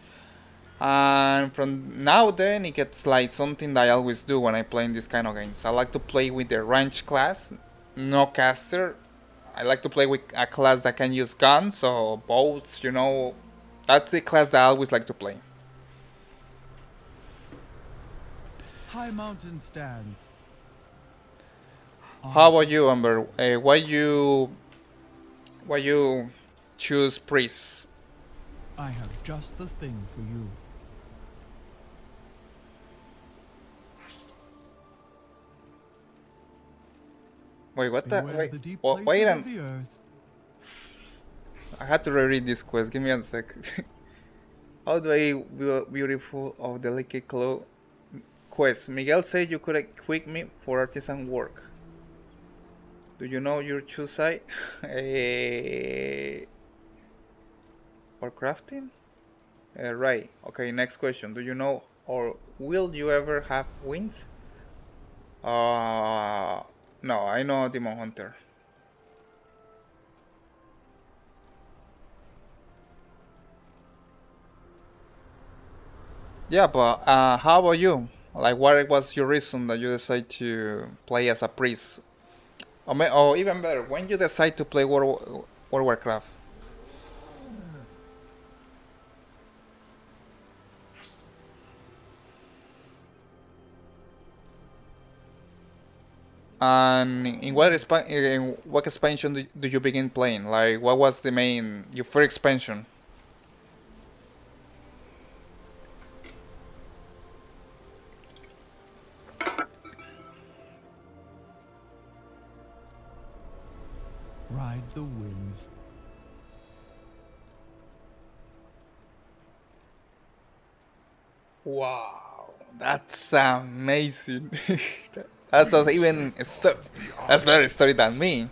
And from now then, it gets like something that I always do when I play in this kind of games. I like to play with the range class, no caster. I like to play with a class that can use guns or bows, you know. That's the class that I always like to play. High mountain stands. How about you, Amber? Why you choose priest? I have just the thing for you. Wait, what the? Beware Wait, the deep wait, places an- of the earth. I had to reread this quest. Give me a sec. How do I beautiful of delicate cloth quest? Miguel said you could equip me for artisan work. Do you know your choose site? For crafting? Right. Okay, next question. Do you know or will you ever have wings? No, I know Demon Hunter. Yeah, but how about you? Like, what was your reason that you decided to play as a priest? Or even better, when you decide to play World of Warcraft? And in what expansion do you begin playing? Like, what was the main your first expansion? Ride the winds. Wow, that's amazing. That's also even that's better story than me.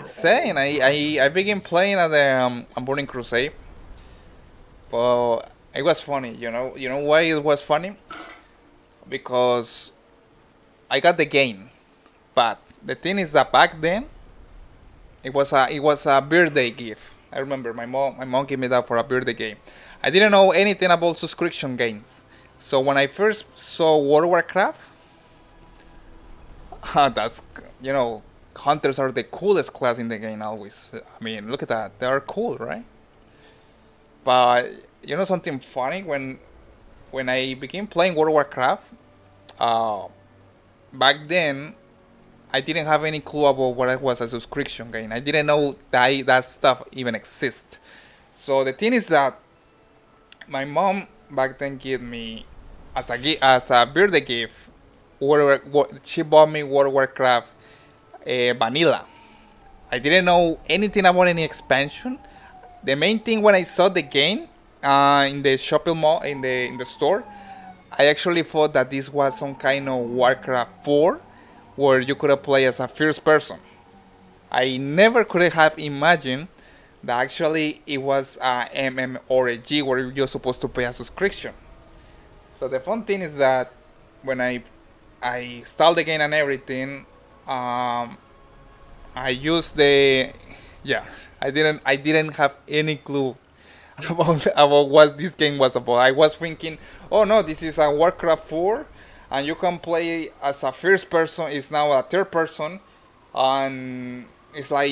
Saying I began playing at the Burning Crusade. But it was funny, you know why it was funny? Because I got the game, but the thing is that back then it was a birthday gift. I remember my mom gave me that for a birthday game. I didn't know anything about subscription games, so when I first saw World of Warcraft, that's hunters are the coolest class in the game always. I mean, look at that, they are cool, right? But you know something funny when I began playing World of Warcraft, uh, back then I didn't have any clue about what it was a subscription game. I didn't know that stuff even exists. So the thing is that my mom back then gave me as a birthday gift. She bought me World of Warcraft vanilla. I didn't know anything about any expansion. The main thing when I saw the game in the shopping mall in the store, I actually thought that this was some kind of Warcraft 4 where you could play as a first person. I never could have imagined that actually it was a MMORPG where you're supposed to pay a subscription. So the fun thing is that when I installed the game and everything, I used the yeah. I didn't have any clue about what this game was about. I was thinking, oh no, this is a Warcraft 4, and you can play as a first person. It's now a third person, and it's like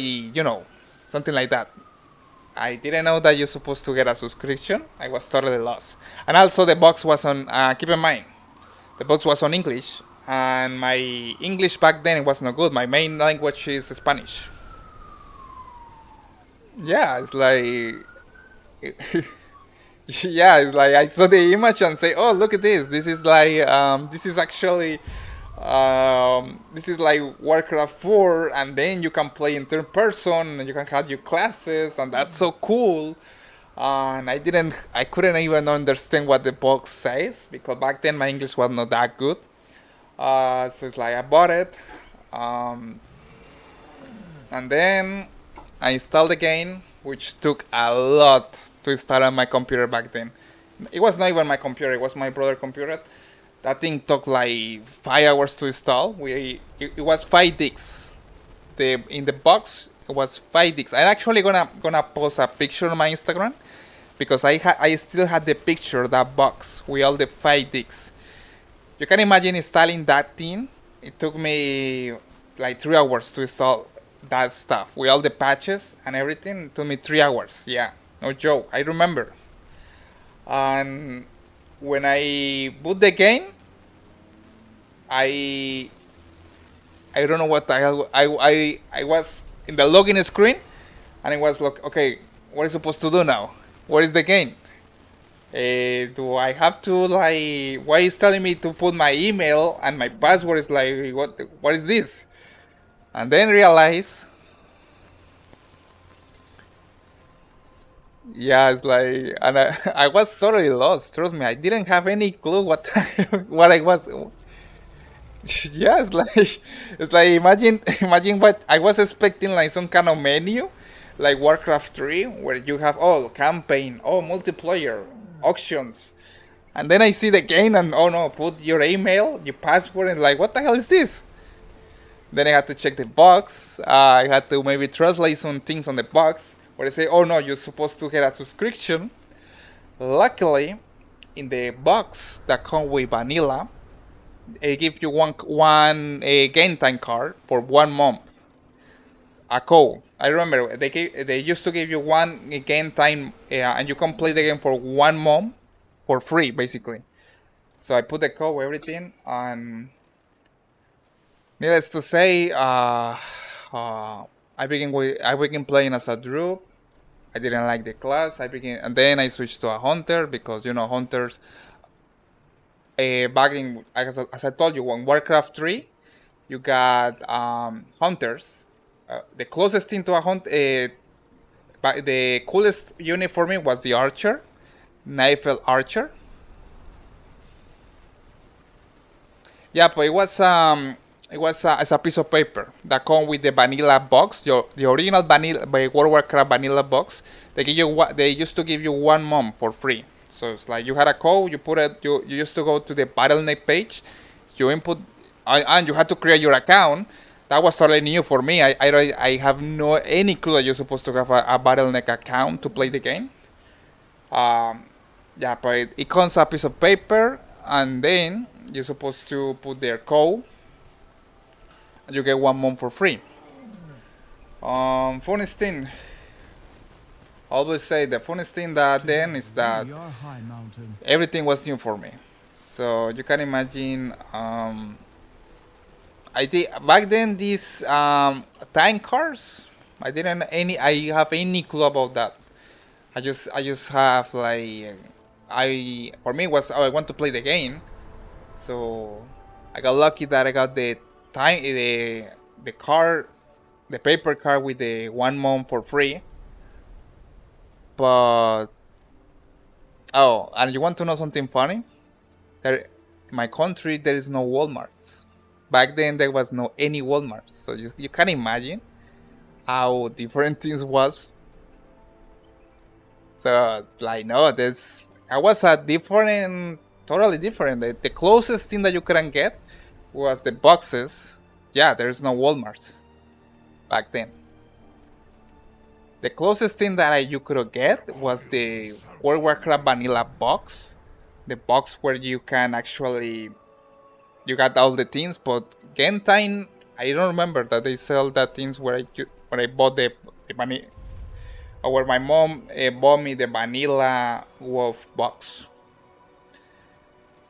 something like that. I didn't know that you're supposed to get a subscription. I was totally lost. And also the box was on. Keep in mind, the box was on English, and my English back then was not good. My main language is Spanish. Yeah, it's like yeah, it's like I saw the image and say, oh, look at this. This is like this is actually this is like Warcraft 4, and then you can play in third person, and you can have your classes, and that's so cool. And I couldn't even understand what the box says because back then my English was not that good. So it's like I bought it, and then I installed the game, which took a lot to install on my computer back then. It was not even my computer; it was my brother's computer. That thing took like 5 hours to install. It was 5 discs. In the box it was 5 discs. I'm actually gonna post a picture on my Instagram because I still had the picture, that box with all the 5 discs. You can imagine installing that thing. It took me like 3 hours to install that stuff with all the patches and everything. It took me 3 hours. Yeah, no joke. I remember. And when I boot the game, I don't know what the hell I was in the login screen, and it was like, okay, what is supposed to do now? What is the game? Do I have to like? Why is telling me to put my email and my password? Is like what is this? And then realize, yeah, it's like, and I was totally lost. Trust me, I didn't have any clue what what I was. Yeah, it's like imagine what I was expecting, like some kind of menu, like Warcraft 3, where you have campaign, multiplayer, auctions, and then I see the game and oh no, put your email, your password, and like what the hell is this? Then I had to check the box. I had to maybe translate some things on the box where they say, oh no, you're supposed to get a subscription. Luckily, in the box that comes with vanilla, they give you one game time card for 1 month. A code. I remember they used to give you one game time, and you can play the game for 1 month for free, basically. So I put the code, everything, and needless to say, I began playing as a druid. I didn't like the class. And then I switched to a hunter because hunters. Back in, as I told you, on Warcraft 3, you got hunters. The closest thing to a hunt, the coolest unit for me was the archer, Nightfell Archer. Yeah, but it was as a piece of paper that come with the vanilla box, the original vanilla by World of Warcraft vanilla box. They used to give you 1 month for free. So it's like you had a code, you put it, you used to go to the Battle.net page, you input, and you had to create your account. That was totally new for me. I have no any clue that you're supposed to have a Battle.net account to play the game. Yeah, but it comes a piece of paper, and then you're supposed to put their code, and you get 1 month for free. Funniest thing. Always say the funniest thing that then is that everything was new for me. So you can imagine. I did back then these time cards. I have any clue about that. I just have like for me it was, oh, I want to play the game. So I got lucky that I got the card, the paper card with the 1 month for free. But oh, and you want to know something funny? There, in my country, there is no Walmarts. Back then, there was no any Walmarts, so you can imagine how different things was. So it's like, no, I was a different, totally different. The closest thing that you couldn't get was the boxes. Yeah, there's no Walmarts back then. The closest thing that you could get was the World of Warcraft vanilla box. The box where you can actually, you got all the things, but Gentine, I don't remember that they sell that things where I bought the vanilla, or where my mom bought me the vanilla wolf box.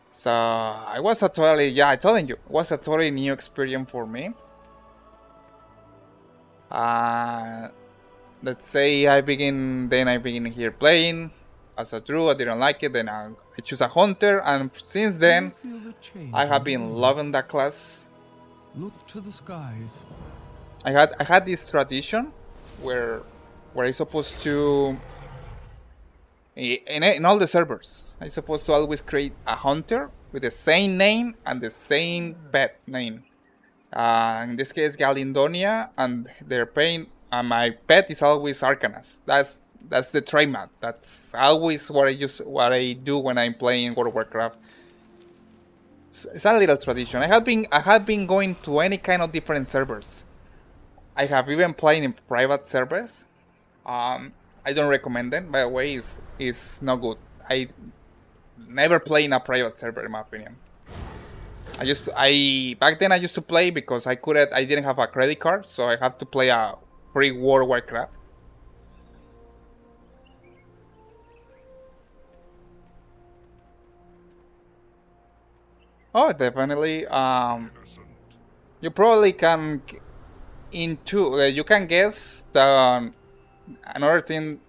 So I was a totally, yeah, I telling you, it was a totally new experience for me. Let's say I begin here playing as a druid. I didn't like it, then I choose a hunter, and since then I have been loving that class. Look to the skies. I had this tradition where I supposed to in all the servers I supposed to always create a hunter with the same name and the same pet name. In this case, Galindonia, and they're paying. My pet is always Arcanas. That's the trademark. That's always what I do when I'm playing World of Warcraft. It's a little tradition. I have been going to any kind of different servers. I have even played in private servers. I don't recommend them. By the way, it's not good. I never play in a private server, in my opinion. Back then I used to play because I didn't have a credit card, so I had to play a free World of Warcraft. Oh, definitely. You probably can you can guess the another thing.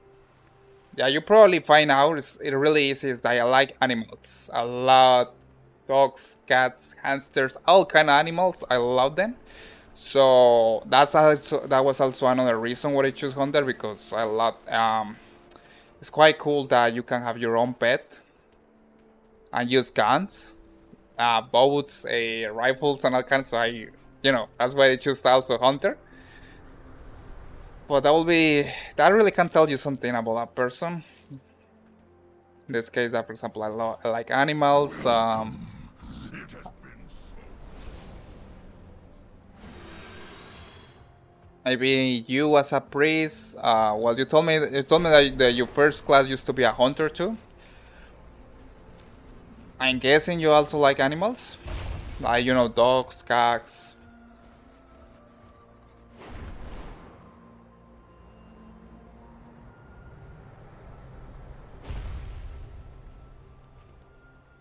Yeah, you probably find out it really easy is that I like animals a lot. Dogs, cats, hamsters, all kind of animals. I love them. So that was also another reason why I choose hunter, because I love. It's quite cool that you can have your own pet and use guns, bows, rifles, and all kinds. So that's why I choose also hunter. But that really can tell you something about a person. In this case, for example, I like animals. Maybe you as a priest. Well, you told me that your first class used to be a hunter too. I'm guessing you also like animals, like dogs, cats.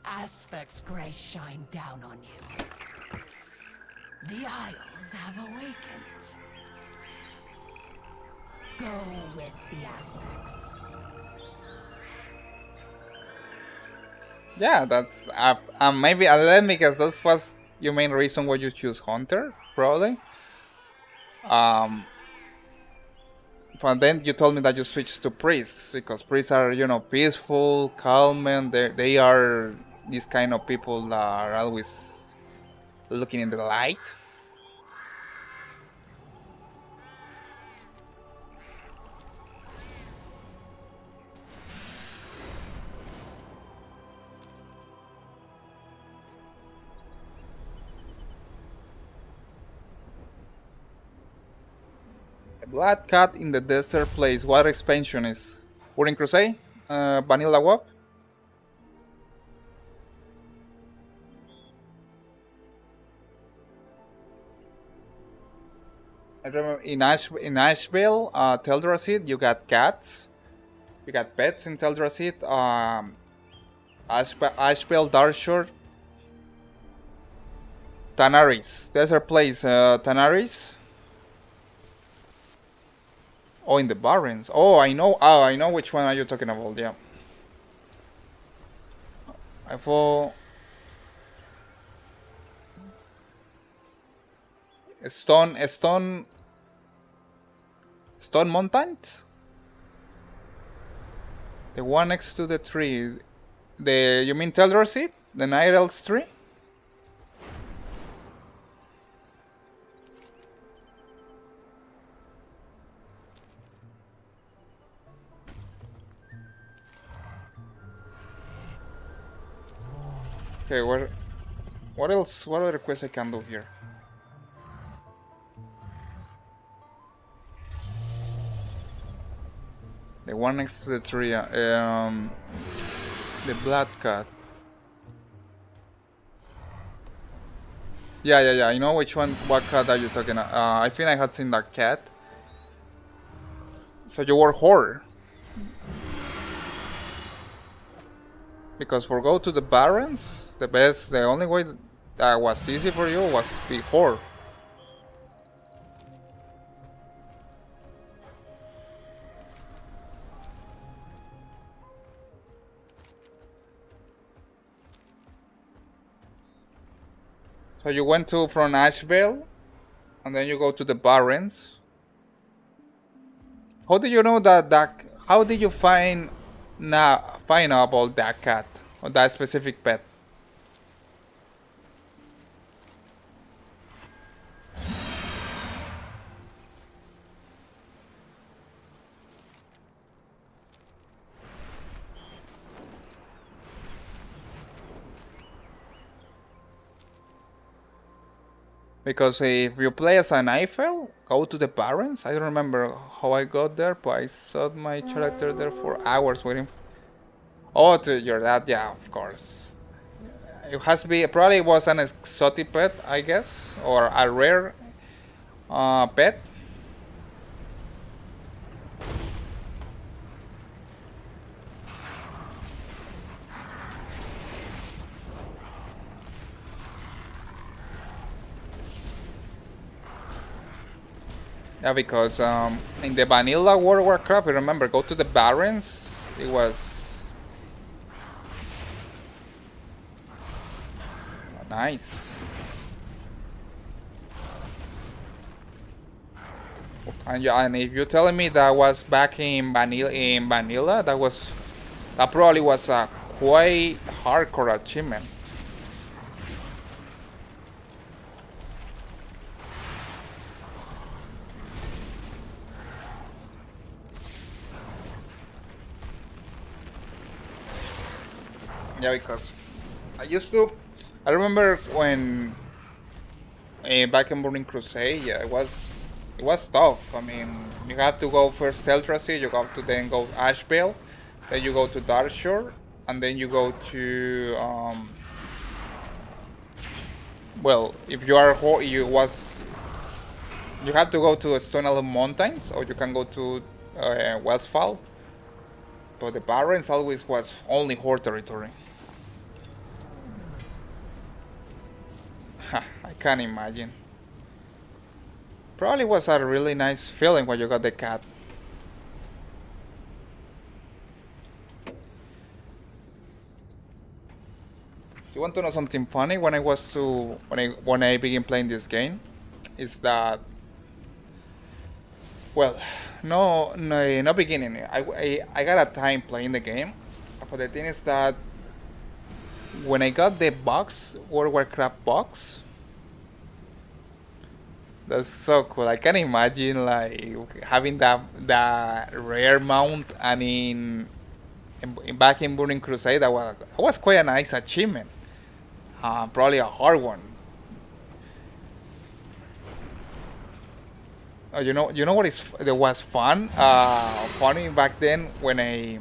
Aspect's grace shine down on you. The Isles have awakened. Go with the aspects. Yeah, that's maybe let me guess. That was your main reason why you choose hunter, probably. But then you told me that you switched to priests because priests are peaceful, calm, and they are these kind of people that are always looking in the light. Black Cat in the Desert Place. What expansion is? Burning Crusade? Vanilla WoW? I remember in Asheville, Teldrassil, you got cats. You got pets in Teldrassil. Asheville, Darkshore. Tanaris. Desert Place, Tanaris. Oh, in the Barrens. Oh, I know which one are you talking about, yeah. I thought stone mountains. The one next to the tree. You mean Teldrassil? The Night Elf's tree? Okay, what else? What other quests I can do here? The one next to the tree, the Blood Cat. Yeah. I know which one. What cat are you talking about? I think I had seen that cat. So you were horror. Because for go to the Barrens, the only way that was easy for you was be horror. So you went to from Ashvale, and then you go to the Barrens. How did you know that? How did you find out about that cat or that specific pet? Because if you play as an Eiffel, go to the Barrens. I don't remember how I got there, but I saw my character there for hours waiting. Oh, to your dad, yeah, of course. It has to be, probably was an exotic pet, I guess, or a rare pet. Yeah, because in the vanilla World of Warcraft, I remember, go to the Barrens, it was nice. And if you're telling me that was back in vanilla, that probably was a quite hardcore achievement. Yeah, because I remember when back in Burning Crusade, yeah, it was tough. I mean, you have to go first Teldrassil, you have to then go Ashvale, then you go to Darkshore, and then you go to well, if you are you have to go to Stone Island Mountains, or you can go to Westfall. But the Barrens always was only Horde territory. I can't imagine. Probably was a really nice feeling when you got the cat. You want to know something funny? When I began playing this game, is that, well, no beginning. I got a time playing the game. But the thing is that when I got the box, World of Warcraft box, that's so cool. I can imagine like having that rare mount, and back in Burning Crusade, that was quite a nice achievement. Probably a hard one. You know what that was fun? Funny back then when I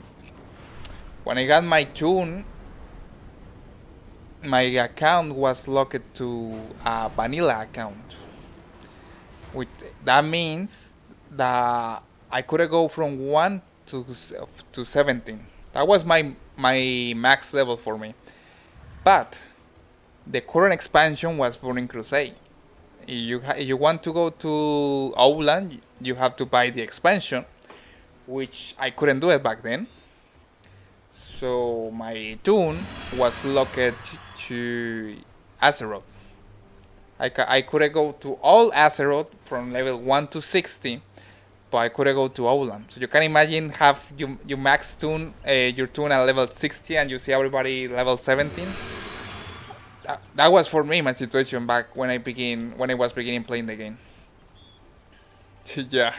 got my tune, my account was locked to a vanilla account. Which that means that I could go from 1 to 17. That was my max level for me. But the current expansion was Burning Crusade. If you want to go to Outland, you have to buy the expansion, which I couldn't do it back then. So my toon was locked to Azeroth. I couldn't go to all Azeroth from level 1 to 60, but I couldn't go to Aulan. So you can imagine have you max toon your toon at level 60 and you see everybody level 17. That was for me my situation back when I was beginning playing the game. Yeah,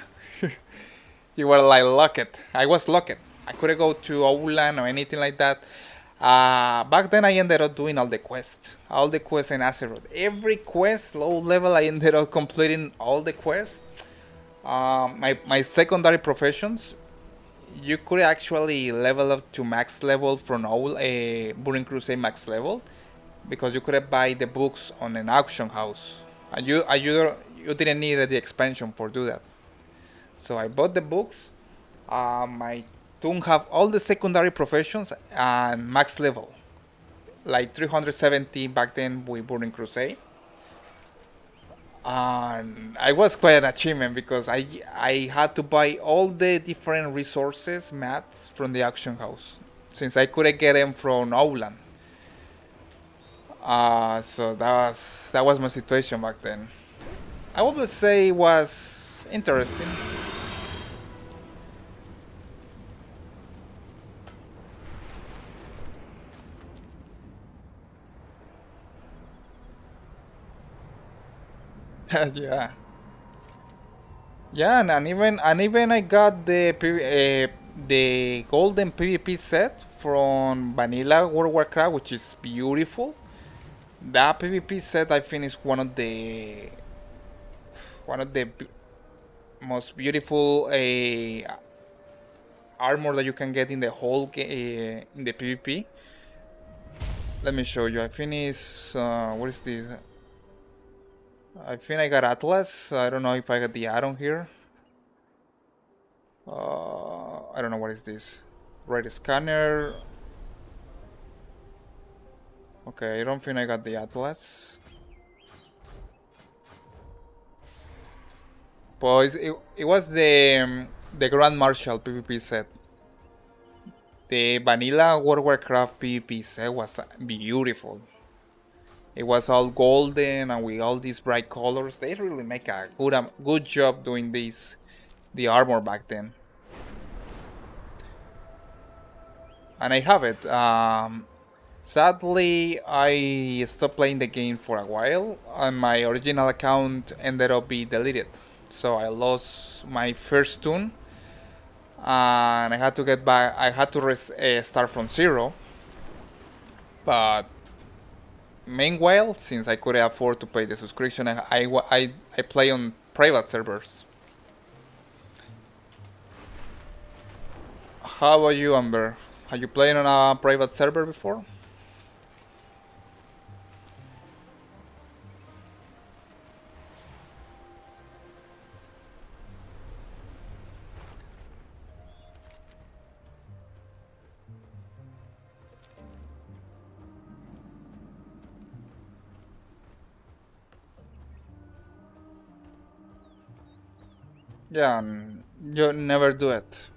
you were like locked. I was locked. I couldn't go to Aulan or anything like that. Back then I ended up doing all the quests in Azeroth. Every quest, low level, I ended up completing all the quests. My secondary professions, you could actually level up to max level from Burning Crusade max level, because you could buy the books on an auction house, and you didn't need the expansion for do that. So I bought the books. My toon have all the secondary professions and max level, like 370 back then with Burning Crusade. And I was quite an achievement because I had to buy all the different resources, mats from the auction house, since I couldn't get them from Aulan. So that was my situation back then. I would say it was interesting. Yeah. Yeah, and even I got the golden PvP set from Vanilla World of Warcraft, which is beautiful. That PvP set I think is one of the most beautiful armor that you can get in the whole in the PvP. Let me show you. I think it's what is this? I think I got Atlas. I don't know if I got the add-on here. I don't know what is this. Right scanner. Okay, I don't think I got the Atlas. But it was the Grand Marshal PvP set. The Vanilla World of Warcraft PvP set was beautiful. It was all golden and with all these bright colors. They really make a good job doing the armor back then. And I have it. Sadly, I stopped playing the game for a while, and my original account ended up being deleted. So I lost my first toon, and I had to get back. I had to start from zero. But meanwhile, since I couldn't afford to pay the subscription, I play on private servers. How about you, Amber? Have you played on a private server before? Yeah, you never do it.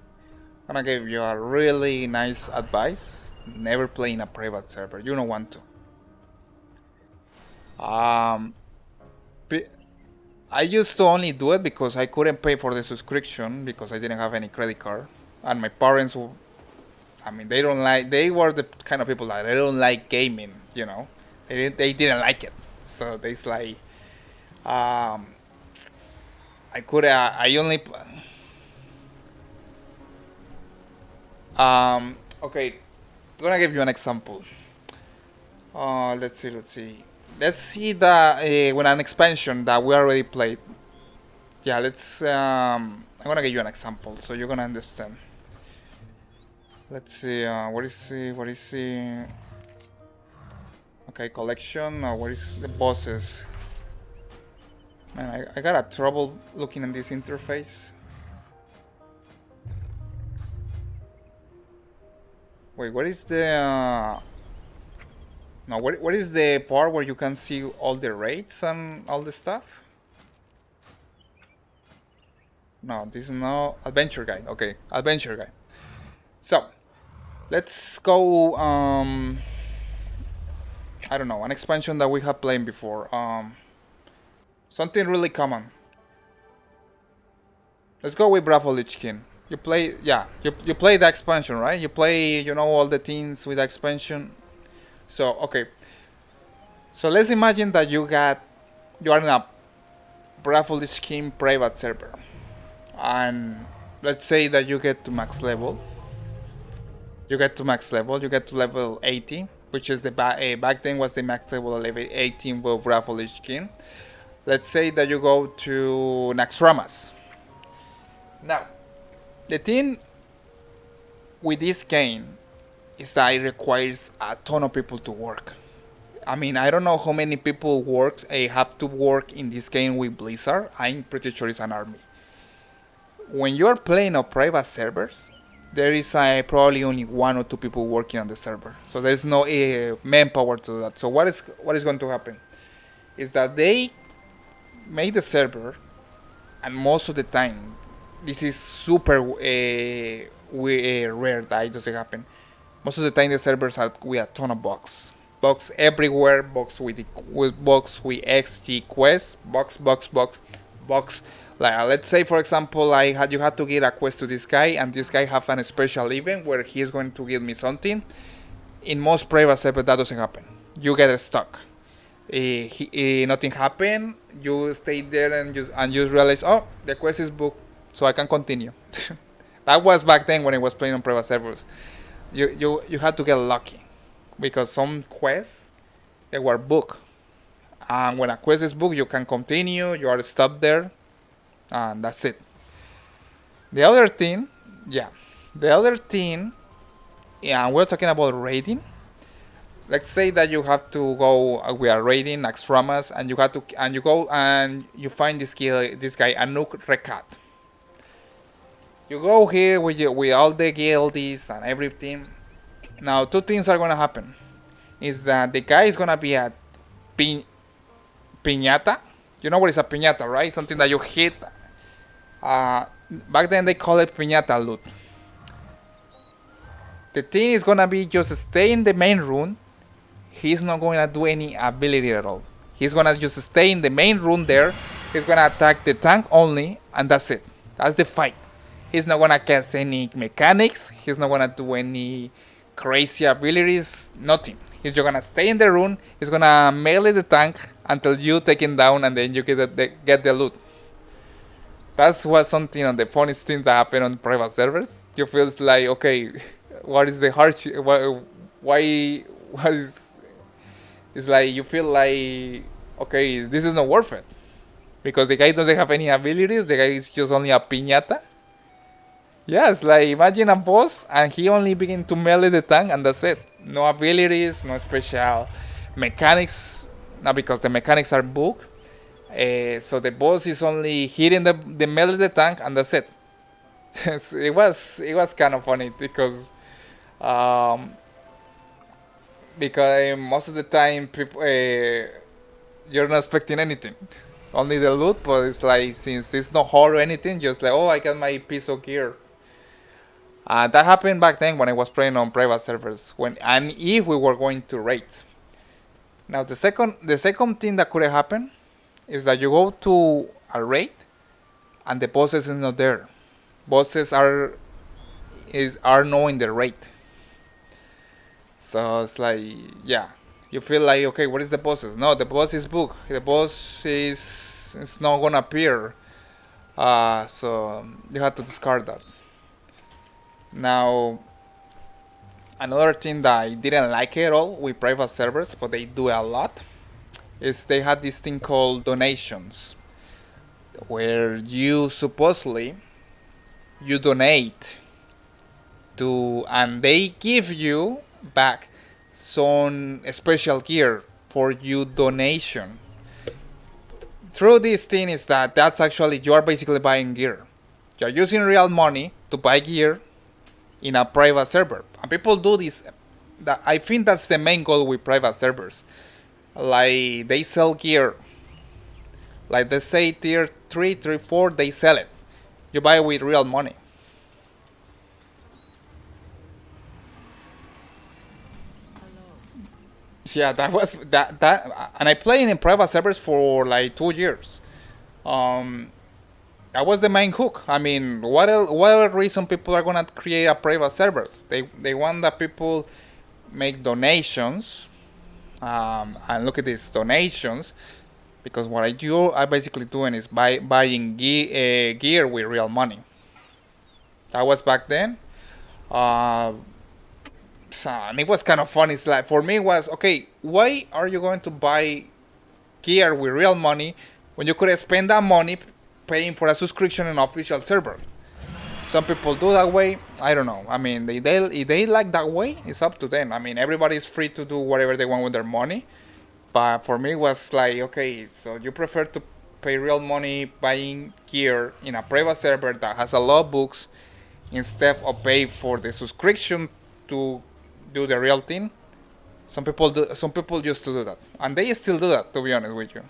I'm gonna give you a really nice advice. Never play in a private server. You don't want to. Um, I used to only do it because I couldn't pay for the subscription because I didn't have any credit card, and my parents, I mean, they were the kind of people that they don't like gaming. They didn't like it. So it's like, I only. Okay, I'm gonna give you an example. Let's see. Let's see that when an expansion that we already played. Yeah, I'm gonna give you an example so you're gonna understand. Let's see. What is the? Okay, collection. What is the bosses? Man, I got a trouble looking at this interface. Wait, what is the? No, what is the part where you can see all the rates and all the stuff? No, this is no adventure guide. Okay, adventure guide. So, Let's go. I don't know, an expansion that we have played before. Something really common. Let's go with Bravo Lich King. You play, yeah, you play the expansion, right? You play, you know, all the things with the expansion. So okay. So let's imagine that you are in a Bravo Lich King private server, and let's say that you get to max level. You get to max level. You get to level 80, which is the back then was the max level 18 with Bravo Lich King. Let's say that you go to Naxxramas. Now, the thing with this game is that it requires a ton of people to work. I mean, I don't know how many people have to work in this game with Blizzard. I'm pretty sure it's an army. When you're playing on private servers, there is probably only 1 or 2 people working on the server. So there's no manpower to do that. So what is going to happen is that they make the server, and most of the time, this is super rare that it doesn't happen. Most of the time the servers are with a ton of bugs. Bugs everywhere, bugs with XG quests, bugs. Like let's say for example you had to get a quest to this guy, and this guy have a special event where he is going to give me something. In most private servers that doesn't happen. You get stuck. Nothing happened. You stay there and you realize, oh, the quest is booked, so I can continue. That was back then when I was playing on private servers. You had to get lucky, because some quests they were booked, and when a quest is booked, you can continue. You are stopped there, and that's it. The other thing, we're talking about raiding. Let's say that you have to go. We are raiding Naxxramas, and you go and you find this guy Anuk Rekat. You go here with all the guildies and everything. Now, 2 things are gonna happen. Is that the guy is gonna be a piñata. You know what is a piñata, right? Something that you hit. Back then they call it piñata loot. The thing is gonna be just stay in the main room. He's not gonna do any ability at all. He's gonna just stay in the main room there. He's gonna attack the tank only, and that's it. That's the fight. He's not gonna cast any mechanics. He's not gonna do any crazy abilities. Nothing. He's just gonna stay in the room. He's gonna melee the tank until you take him down, and then you get the loot. That's what something of the funniest things that happen on private servers. You feel like, okay, what is the hardship? Why? What is? It's like you feel like, okay, this is not worth it, because the guy doesn't have any abilities. The guy is just only a piñata. Yes, like imagine a boss and he only begin to melee the tank, and that's it. No abilities, no special mechanics. Now because the mechanics are booked, so the boss is only hitting the melee the tank, and that's it. it was kind of funny because most of the time people you're not expecting anything, only the loot. But it's like, since it's not hard or anything, just like, oh, I got my piece of gear. That happened back then when I was playing on private servers, if we were going to raid. Now the second thing that could happen is that you go to a raid and the bosses is not there. Bosses are not in the raid. So it's like, yeah, you feel like, okay, what is the bosses? No, the boss is booked. The boss is not gonna appear. So you have to discard that. Now, another thing that I didn't like at all with private servers, but they do a lot, is they had this thing called donations, where you supposedly you donate to, and they give you back some special gear for your donation. Through this thing is that's actually, you are basically buying gear. You're using real money to buy gear in a private server, and people do this. I think that's the main goal with private servers. Like, they sell gear, like they say tier 3, tier 4, they sell it. You buy it with real money. Yeah, that was that, and I played in private servers for like 2 years. Um, that was the main hook. I mean, what other reason people are gonna create a private servers? They want that people make donations. And look at these donations, because what I basically doing is buying gear with real money. That was back then. Uh, so, and it was kind of fun. It's like, for me, it was okay. Why are you going to buy gear with real money when you could spend that money paying for a subscription in an official server? Some people do that way. I don't know. I mean, if they like that way, it's up to them. I mean, everybody's free to do whatever they want with their money. But for me, it was like, okay, so you prefer to pay real money buying gear in a private server that has a lot of books instead of pay for the subscription to do the real thing. Some people do. Some people used to do that, and they still do that. To be honest with you,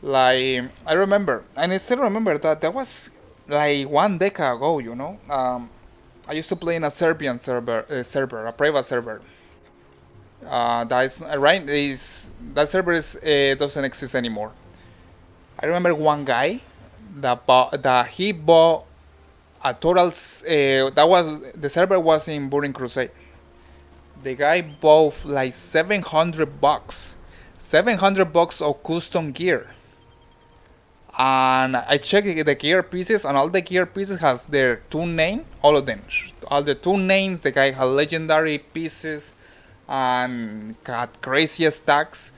like I remember, and I still remember that was like 1 decade ago. I used to play in a Serbian server, a private server. That is right. That server doesn't exist anymore. I remember one guy that he bought a total. That was the server was in Burning Crusade. The guy bought like $700, $700 of custom gear. And I checked the gear pieces, and all the gear pieces has their tune name, all of them, all the tune names. The guy had legendary pieces and got crazy stacks.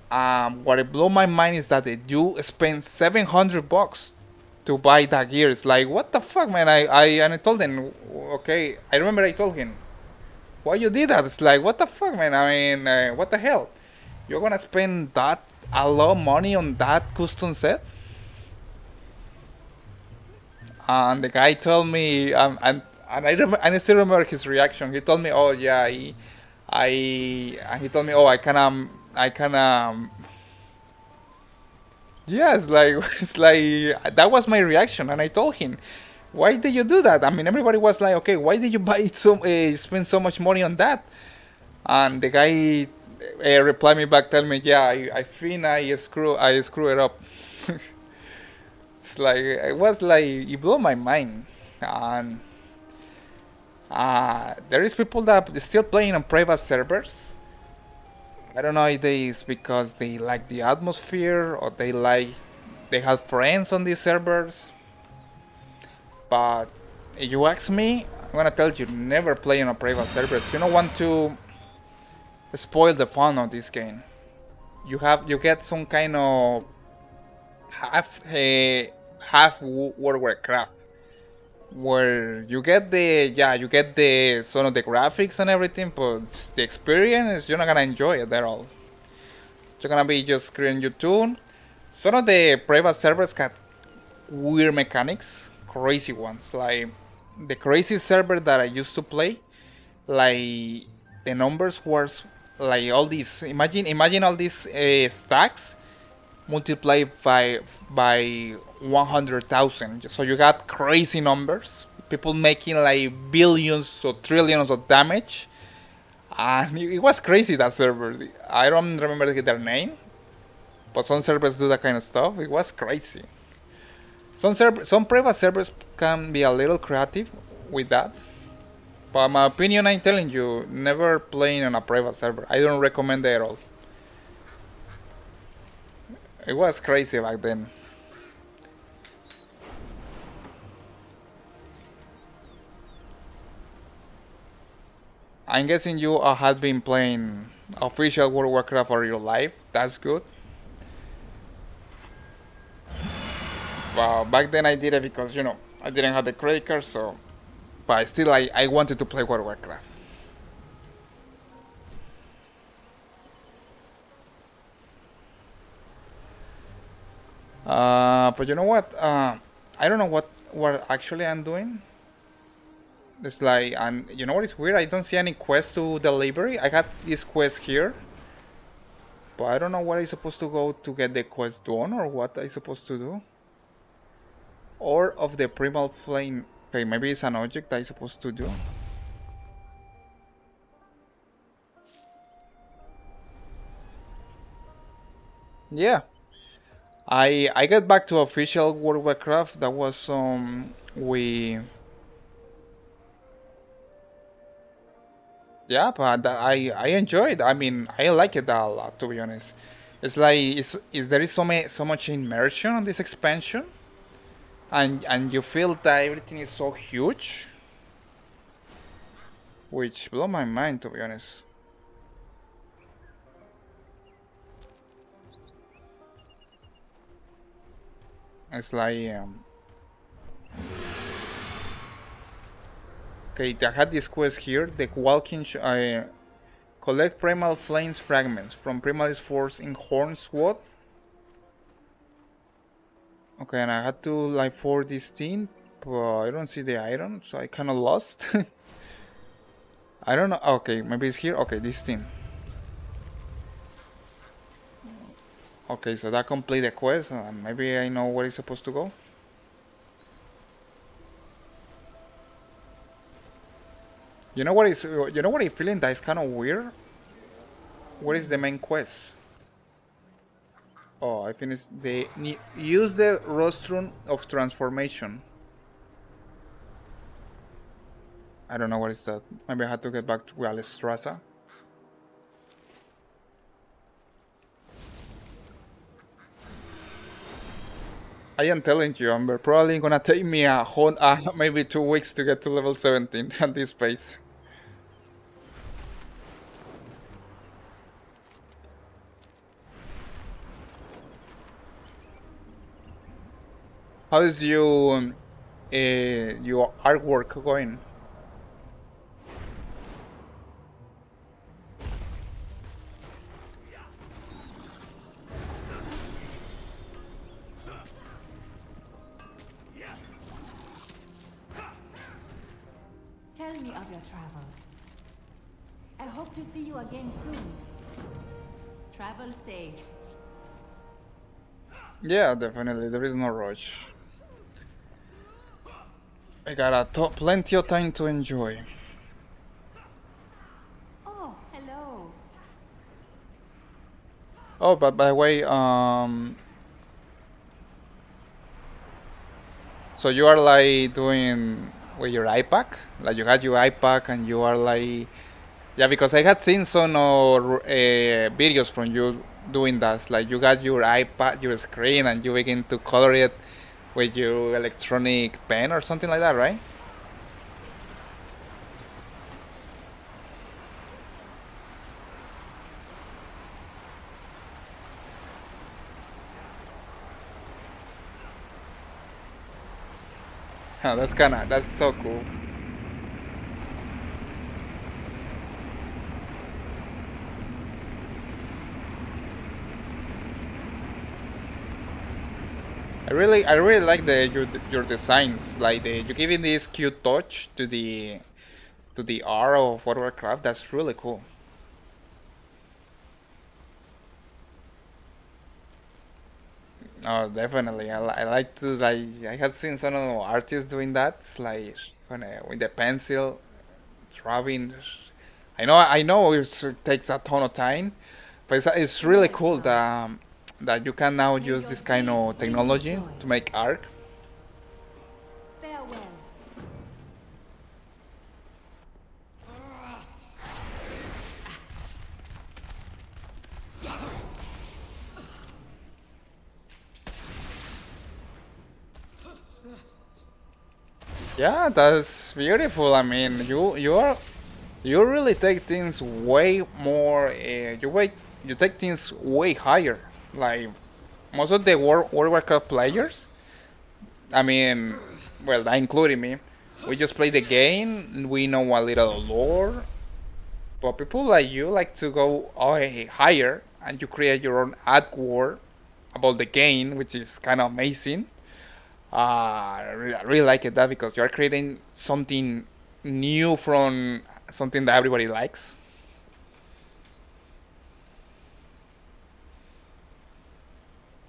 What it blew my mind is that you spend $700 to buy that gear. It's like, what the fuck, man? And I told him, okay. I remember I told him, why you did that? It's like, what the fuck, man? I mean, what the hell? You're gonna spend that a lot of money on that custom set? And the guy told me, and I still remember his reaction. He told me, oh yeah, and he told me, oh, I kind of, yeah, it's like, it's like, that was my reaction. And I told him, why did you do that? I mean, everybody was like, okay, why did you spend so much money on that? And the guy replied me back, tell me, yeah, I think I screw it up. It's like, it was like, it blew my mind. And there is people that still playing on private servers. I don't know if it's because they like the atmosphere, or they have friends on these servers. But if you ask me, I'm gonna tell you, never play on a private servers. You don't want to spoil the fun of this game. You get some kind of half World of Warcraft, where you get some of the graphics and everything, but the experience, you're not gonna enjoy it at all. You're gonna be just creating your tune. Some of the private servers got weird mechanics, crazy ones. Like the crazy server that I used to play, like the numbers was like all these. Imagine all these stacks multiplied by 100,000. So you got crazy numbers. People making like billions or trillions of damage, and it was crazy, that server. I don't remember their name, but some servers do that kind of stuff. It was crazy. Some private servers can be a little creative with that. But my opinion, I'm telling you, never playing on a private server. I don't recommend it at all. It was crazy back then. I'm guessing you had been playing official World of Warcraft all your life. That's good. But back then I did it because, I didn't have the credit card, so... But still, I wanted to play World of Warcraft. But you know what? I don't know what actually I'm doing. It's like, and you know what is weird? I don't see any quest to deliver. I got this quest here, but I don't know what I'm supposed to go to get the quest done, or what I'm supposed to do. Or of the primal flame. Okay, maybe it's an object that I'm supposed to do. Yeah, I get back to official World of Warcraft. That was we yeah, but I enjoyed. I mean, I like it a lot, to be honest. It's like there is so much immersion on this expansion, and you feel that everything is so huge, which blew my mind, to be honest. It's like okay, I had this quest here. The walking collect primal flames fragments from primalist force in Hornswogh. Okay, and I had to like for this thing, but I don't see the iron, so I kind of lost. I don't know. Okay, maybe it's here. Okay, this thing. Okay, so that complete the quest. Maybe I know where it's supposed to go. You know what is? You know what I'm feeling? That is kind of weird. What is the main quest? Oh, I finished the use the rostrum of transformation. I don't know what is that. Maybe I had to get back to Alistraza. I am telling you, I'm probably gonna take me a whole, maybe 2 weeks to get to level 17 at this pace. How is your artwork going? Tell me of your travels. I hope to see you again soon. Travel safe. Yeah, definitely. There is no rush. I got plenty of time to enjoy. Oh, hello. Oh, but by the way, so you are like doing with your iPad, like you had your iPad and you are like, yeah, because I had seen some videos from you doing that. Like you got your iPad, your screen, and you begin to color it with your electronic pen or something like that, right? That's so cool. I really like your designs. Like you're giving this cute touch to the art of World of Warcraft. That's really cool. Oh, definitely. I like to like. I have seen some of the artists doing that. It's like with the pencil, drawing. I know it takes a ton of time, but it's really cool that that you can now May use your this kind days of bring you technology joy. to make art. Farewell. Yeah, that's beautiful. I mean, you really take things way more. You take things way higher. Like most of the World of Warcraft players. I mean, well, that including me. We just play the game. We know a little lore. But people like you like to go higher, and you create your own artwork about the game, which is kind of amazing. I really like it that because you are creating something new from something that everybody likes.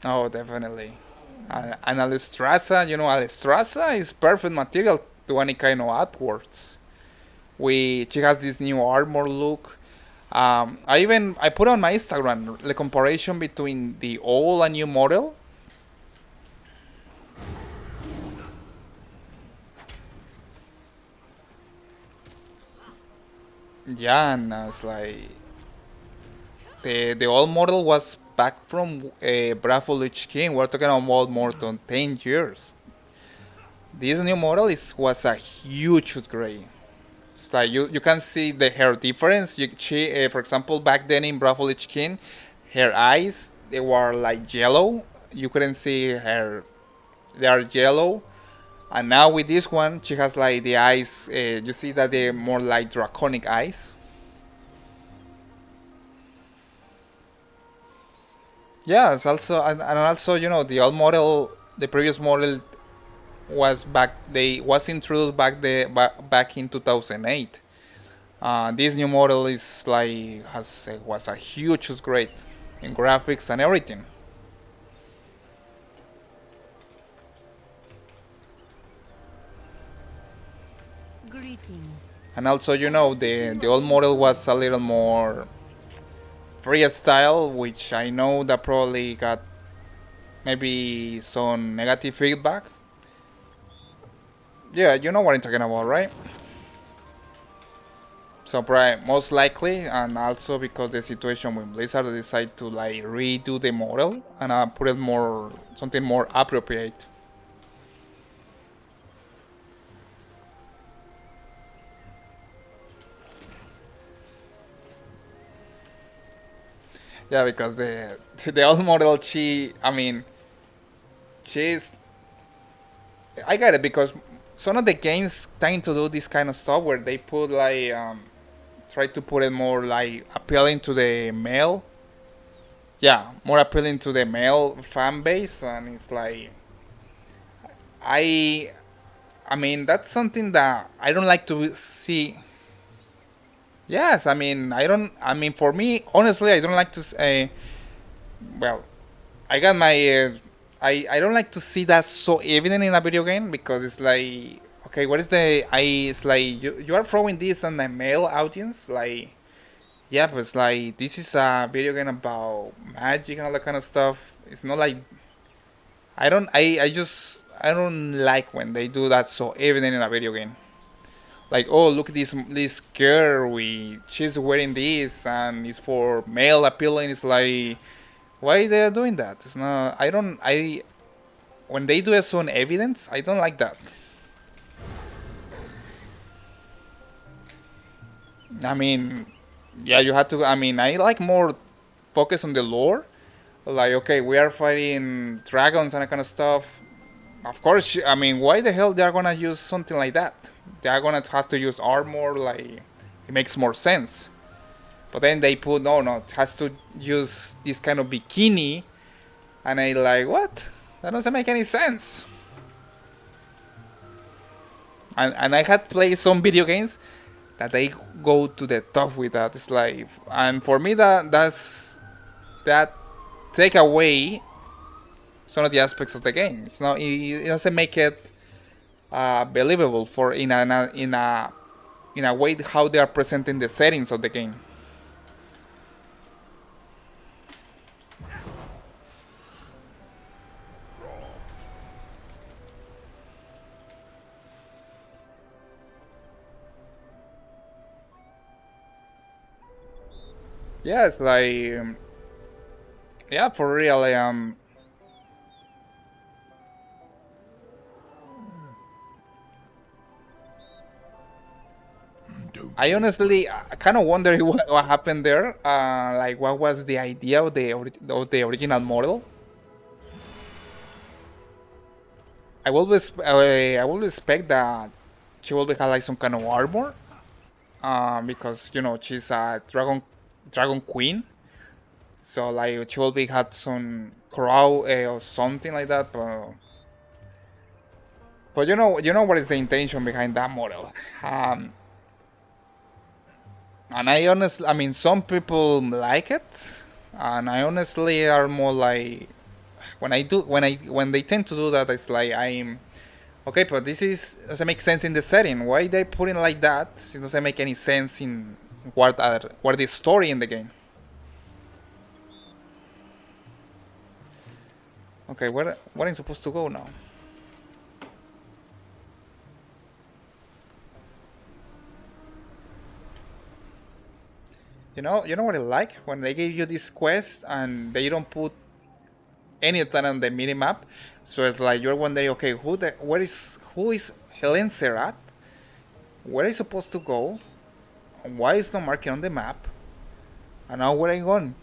Oh, definitely. And Alistraza, Alistraza is perfect material to any kind of artworks. She has this new armor look, I put on my Instagram the comparison between the old and new model. Yeah, and it's like the old model was back from Bravo Lich King. We're talking about more than 10 years. This new model was a huge upgrade. It's like you can see the hair difference. For example, back then in Bravo Lich King, her eyes they were like yellow. You couldn't see her; they are yellow. And now with this one, she has like the eyes. You see that they're more like draconic eyes. Yes, also and also the old model, the previous model was back. They was introduced back in 2008. This new model is like was a huge upgrade in graphics and everything. Greetings. And also the old model was a little more freestyle, which I know that probably got maybe some negative feedback. Yeah, you know what I'm talking about, right? So probably most likely, and also because the situation with Blizzard, they decide to like redo the model and put it more something more appropriate. Yeah, because the old model, I mean, she's I get it because some of the games tend to do this kind of stuff where they put like try to put it more like appealing to the male. Yeah, more appealing to the male fan base, and it's like I I mean that's something that I don't like to see. Yes, I mean I don't. I mean for me, honestly, I don't like to. Well, I got my. I don't like to see that so evident in a video game because it's like okay, what is the I? It's like you are throwing this on the male audience, like yeah, but it's like this is a video game about magic and all that kind of stuff. It's not like I don't like when they do that so evident in a video game. Like oh look at this girl she's wearing this and it's for male appealing. It's like why they are doing that? It's not. I don't. I when they do it so in evidence, I don't like that. I mean, yeah, you had to. I mean, I like more focus on the lore. Like, okay, we are fighting dragons and that kind of stuff. Of course, I mean, why the hell they are gonna use something like that? They are gonna have to use armor. Like, it makes more sense. But then they put no, it has to use this kind of bikini, and I like what? That doesn't make any sense. And I had played some video games that they go to the top with that. It's like, and for me that take away some of the aspects of the game. It's not. It doesn't make it believable for in a way how they are presenting the settings of the game. Yeah, it's like yeah, for real. I honestly kind of wonder what happened there. Like, what was the idea of the original model? I will expect that she will have like some kind of armor, because she's a dragon queen, so like she will be had some crow or something like that. But you know what is the intention behind that model. And I mean, some people like it, and I honestly are more like when they tend to do that, it's like I'm okay, but this is doesn't make sense in the setting. Why they put it like that? It doesn't make any sense what the story in the game. Okay, where am I supposed to go now? You know what I like when they give you this quest and they don't put any time on the minimap, so it's like you're wondering, okay, who is Helen Serrat? Where is supposed to go? Why is not marking on the map? And now where I going?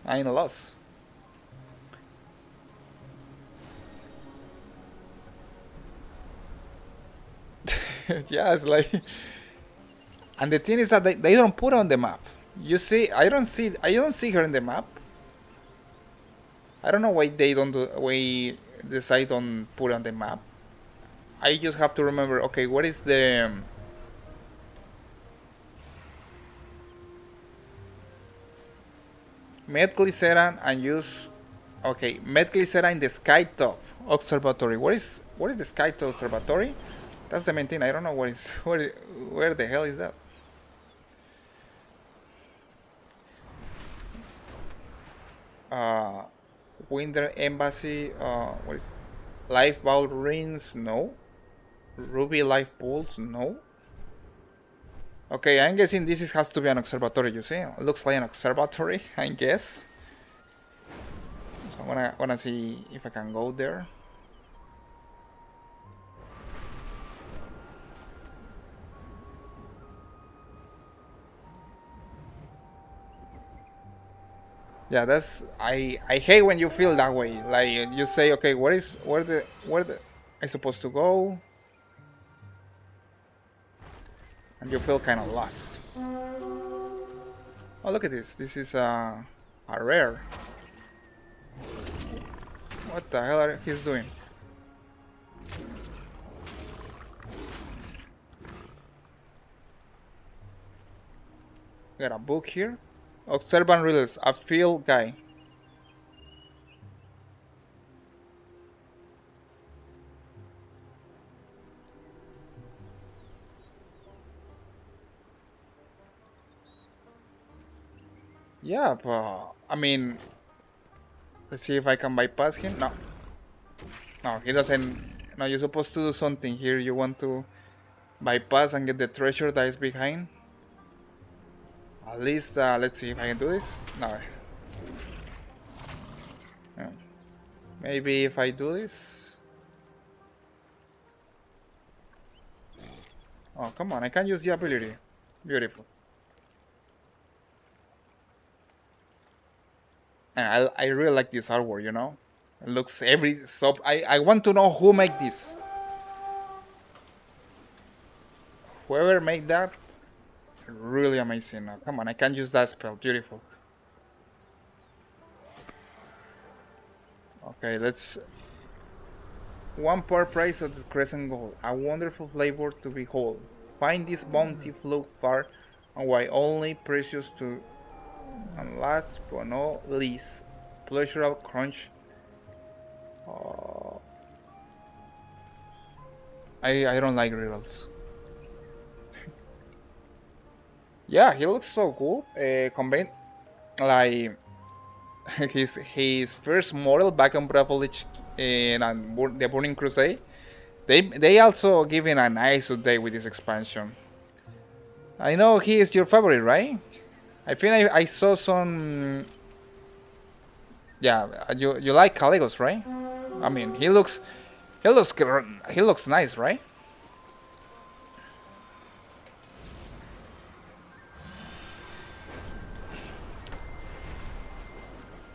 I'm lost. Yeah, it's like, and the thing is that they don't put on the map. You see, I don't see her in the map. I don't know why they don't decide on put on the map. I just have to remember, okay, what is the met glycerin and use, okay, met glycerin in the skytop observatory. What is the skytop observatory? That's the main thing. I don't know where the hell is that. Winter Embassy. What is life ball rings? No. Ruby life pools? No. Okay, I'm guessing this has to be an observatory. You see, it looks like an observatory. I guess. So I wanna see if I can go there. Yeah, that's I hate when you feel that way. Like you say, okay, where the I supposed to go? And you feel kind of lost. Oh, look at this. This is a rare. What the hell are he's doing? Got a book here. Observant riddles, a field guy. Yeah, but I mean, let's see if I can bypass him. No, no, he doesn't. No, you're supposed to do something here. You want to bypass and get the treasure that is behind. At least, let's see if I can do this. No. Yeah. Maybe if I do this. Oh, come on, I can use the ability. Beautiful. And I really like this artwork, you know? It looks I want to know who made this. Whoever made that, really amazing. Now, come on, I can use that spell. Beautiful. Okay, let's. One part price of the crescent gold. A wonderful flavor to behold. Find this bounty flow far and why only precious to. And last but not least, pleasurable crunch. I don't like riddles. Yeah, he looks so good. Combined like his first model back on Privilege and the Burning Crusade. They also given a nice update with this expansion. I know he is your favorite, right? I think I saw some. Yeah, you like Caligos, right? I mean, he looks nice, right?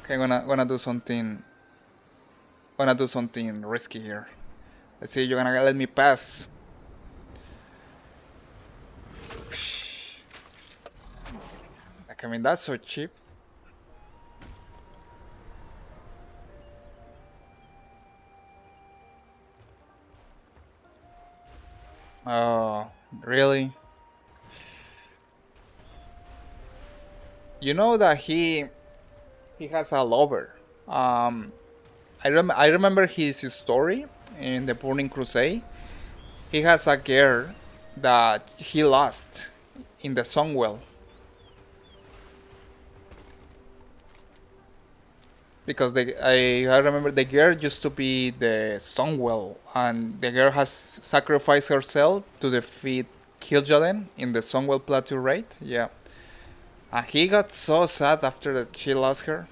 Okay, gonna do something. Gonna do something risky here. Let's see, you're gonna let me pass. Like, I mean, that's so cheap. Oh, really? You know that he has a lover. I remember his story in the Burning Crusade. He has a girl that he lost in the Sunwell. Because I remember the girl used to be the Sunwell, and the girl has sacrificed herself to defeat Kil'jaeden in the Sunwell Plateau raid. Yeah, and he got so sad after that she lost her.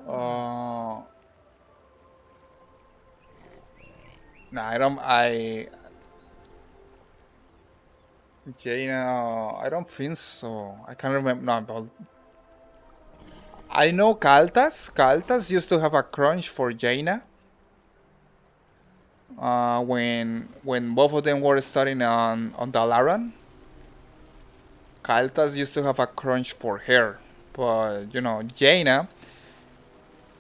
Uh, no, I don't. Jaina, I don't think so. I can't remember. No, but I know Kaltas. Kaltas used to have a crunch for Jaina. When both of them were studying on Dalaran, Kaltas used to have a crunch for her. But you know, Jaina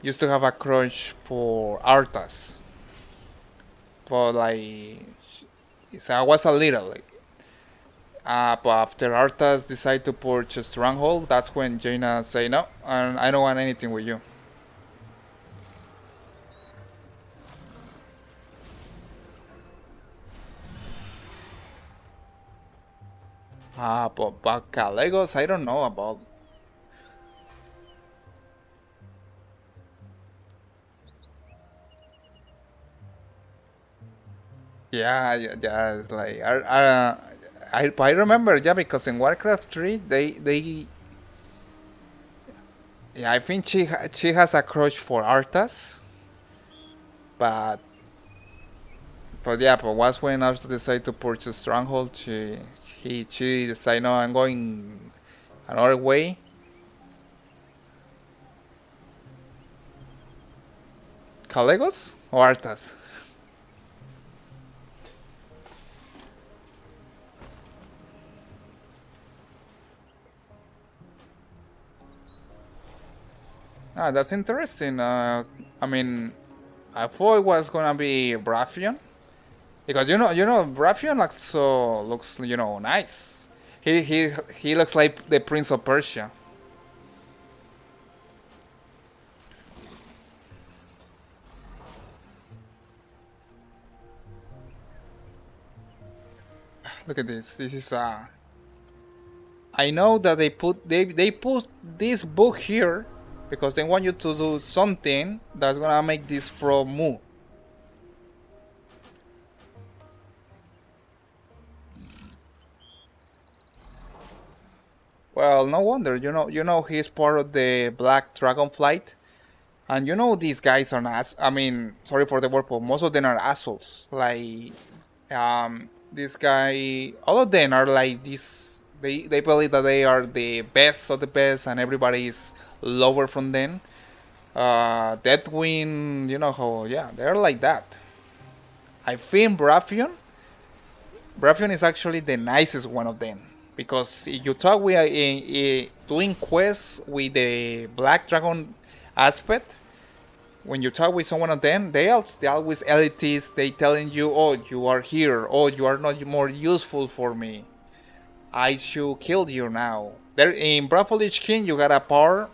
used to have a crunch for Arthas. But like, so I was a little like. But after Arthas decided to purchase Stronghold, that's when Jaina say no, and I don't want anything with you. But Calegos, I don't know about. Yeah, yeah, it's like I remember, yeah, because in Warcraft 3 they yeah, I think she has a crush for Arthas, but yeah, but was when Arthas decided to purchase Stronghold, she decided no, I'm going another way. Calegos or Arthas? Ah, that's interesting. I mean, I thought it was gonna be Brathion because Brathion looks nice. He looks like the Prince of Persia. Look at this. This is I know that they put this book here because they want you to do something that's gonna make this frog move. Well, no wonder. He's part of the Black DragonFlight, and these guys are not. I mean, sorry for the word, but most of them are assholes. Like, this guy, all of them are like this. They believe that they are the best of the best, and everybody is lower from them. Deathwing, you know how? Yeah, they're like that. I think Brathion is actually the nicest one of them because if you talk with doing quests with the Black Dragon aspect, when you talk with someone of them, they always elitist. They telling you, oh, you are here, oh, you are not more useful for me. I should kill you now. There in Bravely Lich King, you got a part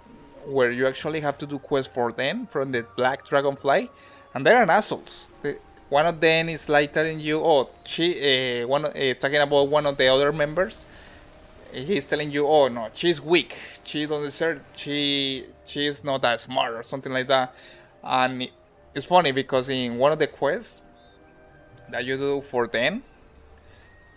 where you actually have to do quests for them from the Black Dragonfly, and they're an assholes. One of them is like telling you, oh, talking about one of the other members. He's telling you, oh no, she's weak. She don't deserve. She's not that smart or something like that. And it's funny because in one of the quests that you do for them,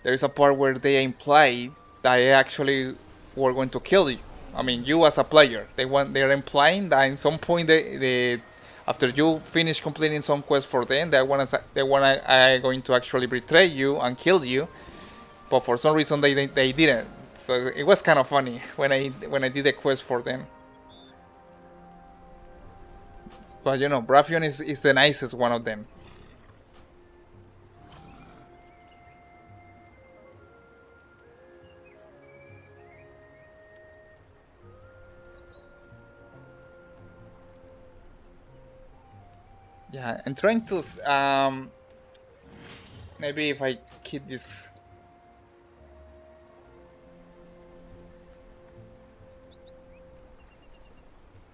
there is a part where they imply that they actually were going to kill you. I mean, you as a player. They're implying that in some point they after you finish completing some quest for them, they are going to actually betray you and kill you. But for some reason they didn't. So it was kind of funny when I did the quest for them. But Brathion is the nicest one of them. Yeah, and trying to Maybe if I keep this.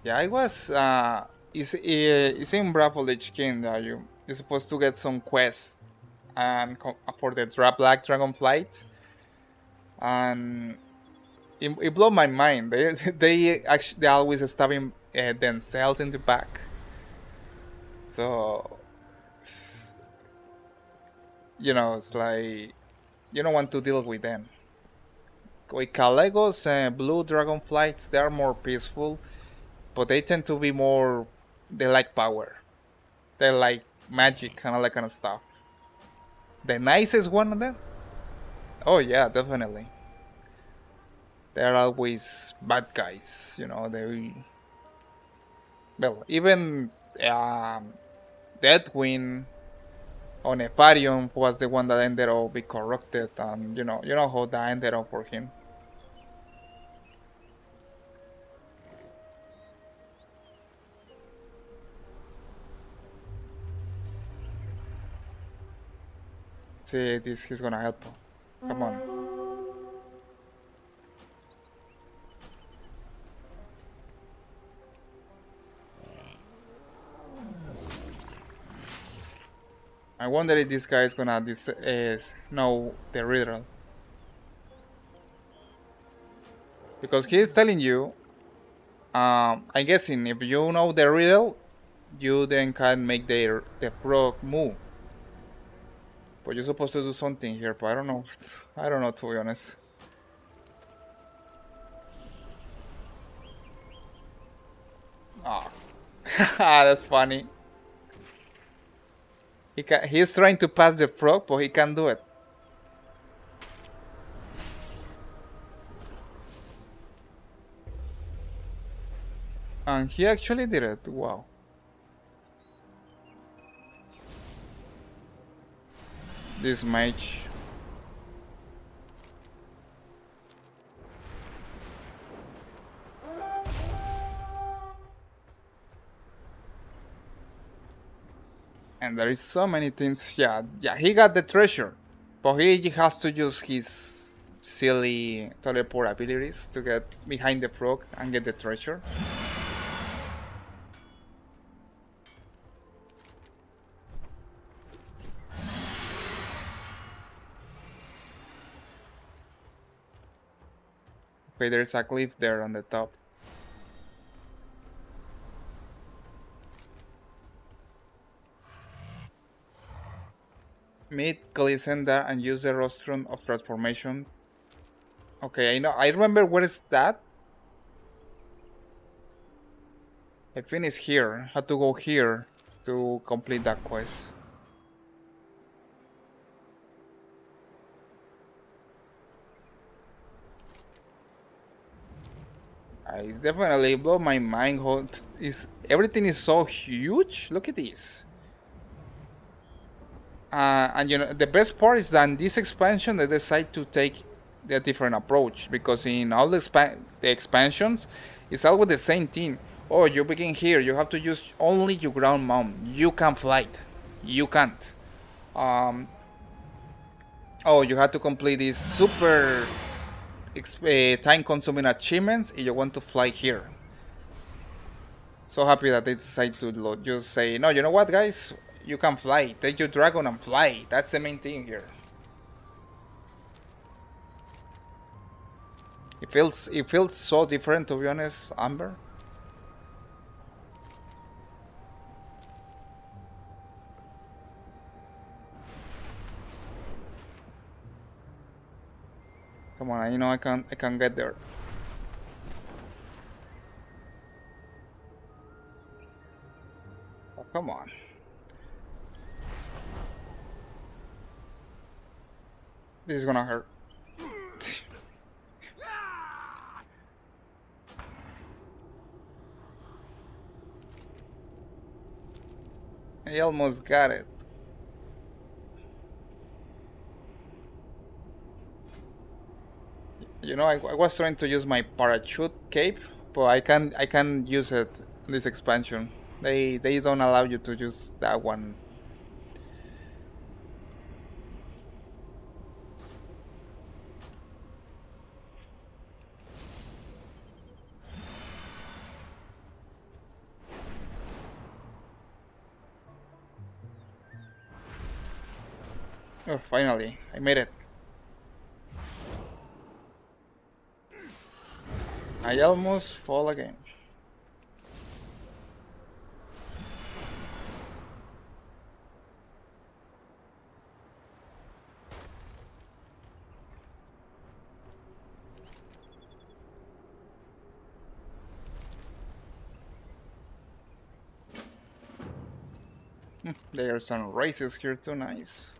Yeah, I was. It's in Bravo Lich King that you're supposed to get some quests and for the Black DragonFlight, and it blew my mind. They always stabbing themselves in the back. So it's like you don't want to deal with them. With Calegos and Blue Dragonflights, they are more peaceful, but they tend to be more. They like power. They like magic and all that kind of stuff. The nicest one of them? Oh yeah, definitely. They're always bad guys, they. Well, even Deathwing on Nefarium was the one that ended up being corrupted, and you know how that ended up for him. See, he's gonna help. Come on. I wonder if this guy is gonna know the riddle. Because he is telling you, I'm guessing if you know the riddle, you then can make the frog move. But you're supposed to do something here, but I don't know. I don't know, to be honest. Ah, that's funny. He's trying to pass the frog, but he can't do it. And he actually did it. Wow. This mage. And there is so many things. Yeah, he got the treasure, but he has to use his silly teleport abilities to get behind the frog and get the treasure. Okay, there's a cliff there on the top. Meet Glisenda and use the rostrum of transformation. Okay, I remember where is that? I think it's here. I had to go here to complete that quest. It's definitely blow my mind how everything is so huge. Look at this. And the best part is that in this expansion they decide to take a different approach, because in all the expansions it's always the same thing. Oh, you begin here, you have to use only your ground mount. You can fly it. You can't. Oh, you have to complete these super time-consuming achievements if you want to fly here. So happy that they decide to just say, no, you know what, guys? You can fly. Take your dragon and fly. That's the main thing here. It feels so different, to be honest, Amber. Come on, I can get there. Oh, come on. This is gonna hurt. I almost got it. I was trying to use my parachute cape, but I can use it in this expansion. They don't allow you to use that one. Oh, finally, I made it. I almost fall again. There are some races here too, nice.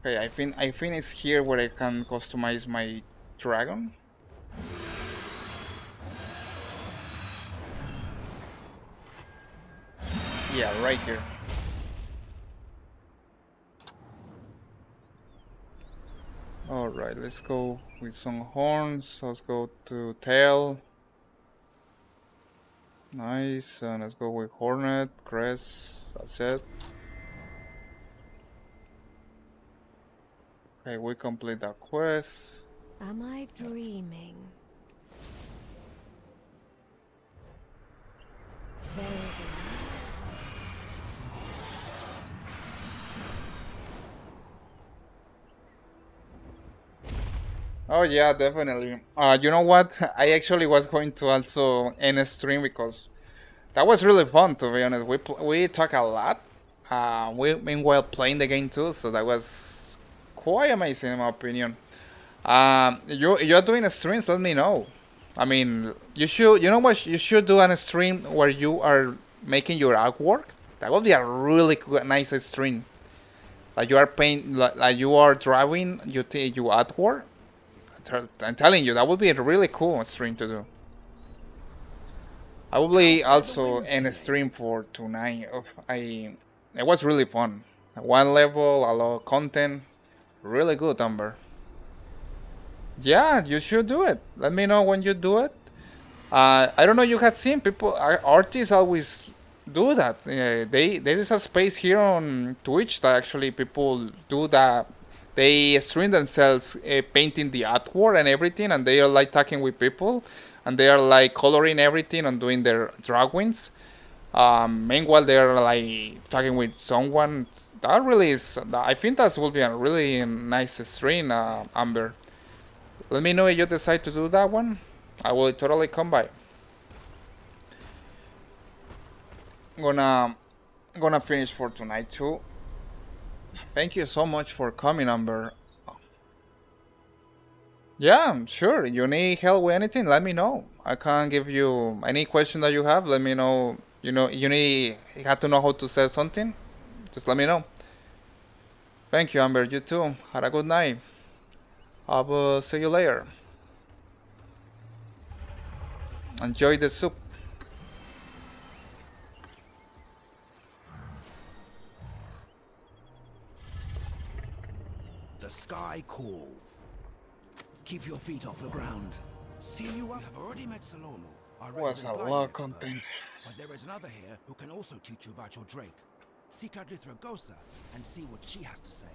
Okay, I think it's here where I can customize my dragon. Yeah, right here. Alright, let's go with some horns. Let's go to tail. Nice, and let's go with hornet, crest, that's it. Okay, we complete that quest. Am I dreaming? There is Oh yeah, definitely. You know what? I actually was going to also end a stream because that was really fun. To be honest, we talk a lot. We meanwhile playing the game too, so that was quite amazing in my opinion. You're doing a streams? Let me know. I mean, you should. You know what? You should do a stream where you are making your artwork. That would be a really nice stream. Like you are paint, like you are drawing. You take your artwork. I'm telling you, that would be a really cool stream to do. I will be also in a stream for tonight. Oh, it was really fun. One level, a lot of content, really good, Amber. Yeah, you should do it. Let me know when you do it. I don't know. You have seen people, artists always do that. There is a space here on Twitch that actually people do that. They stream themselves painting the artwork and everything, and they are like talking with people, and they are like coloring everything and doing their drawings. Meanwhile, they are like talking with someone. That really is. I think that will be a really nice stream, Amber. Let me know if you decide to do that one. I will totally come by. Gonna finish for tonight too. Thank you so much for coming, Amber. Yeah, sure. You need help with anything? Let me know. I can give you any question that you have. Let me know. You have to know how to say something. Just let me know. Thank you, Amber. You too. Have a good night. I will see you later. Enjoy the soup. The sky calls. Keep your feet off the ground. See you up. I've already met Salomo. Was a lot of content. But there is another here who can also teach you about your drake. Seek out Lythragosa and see what she has to say.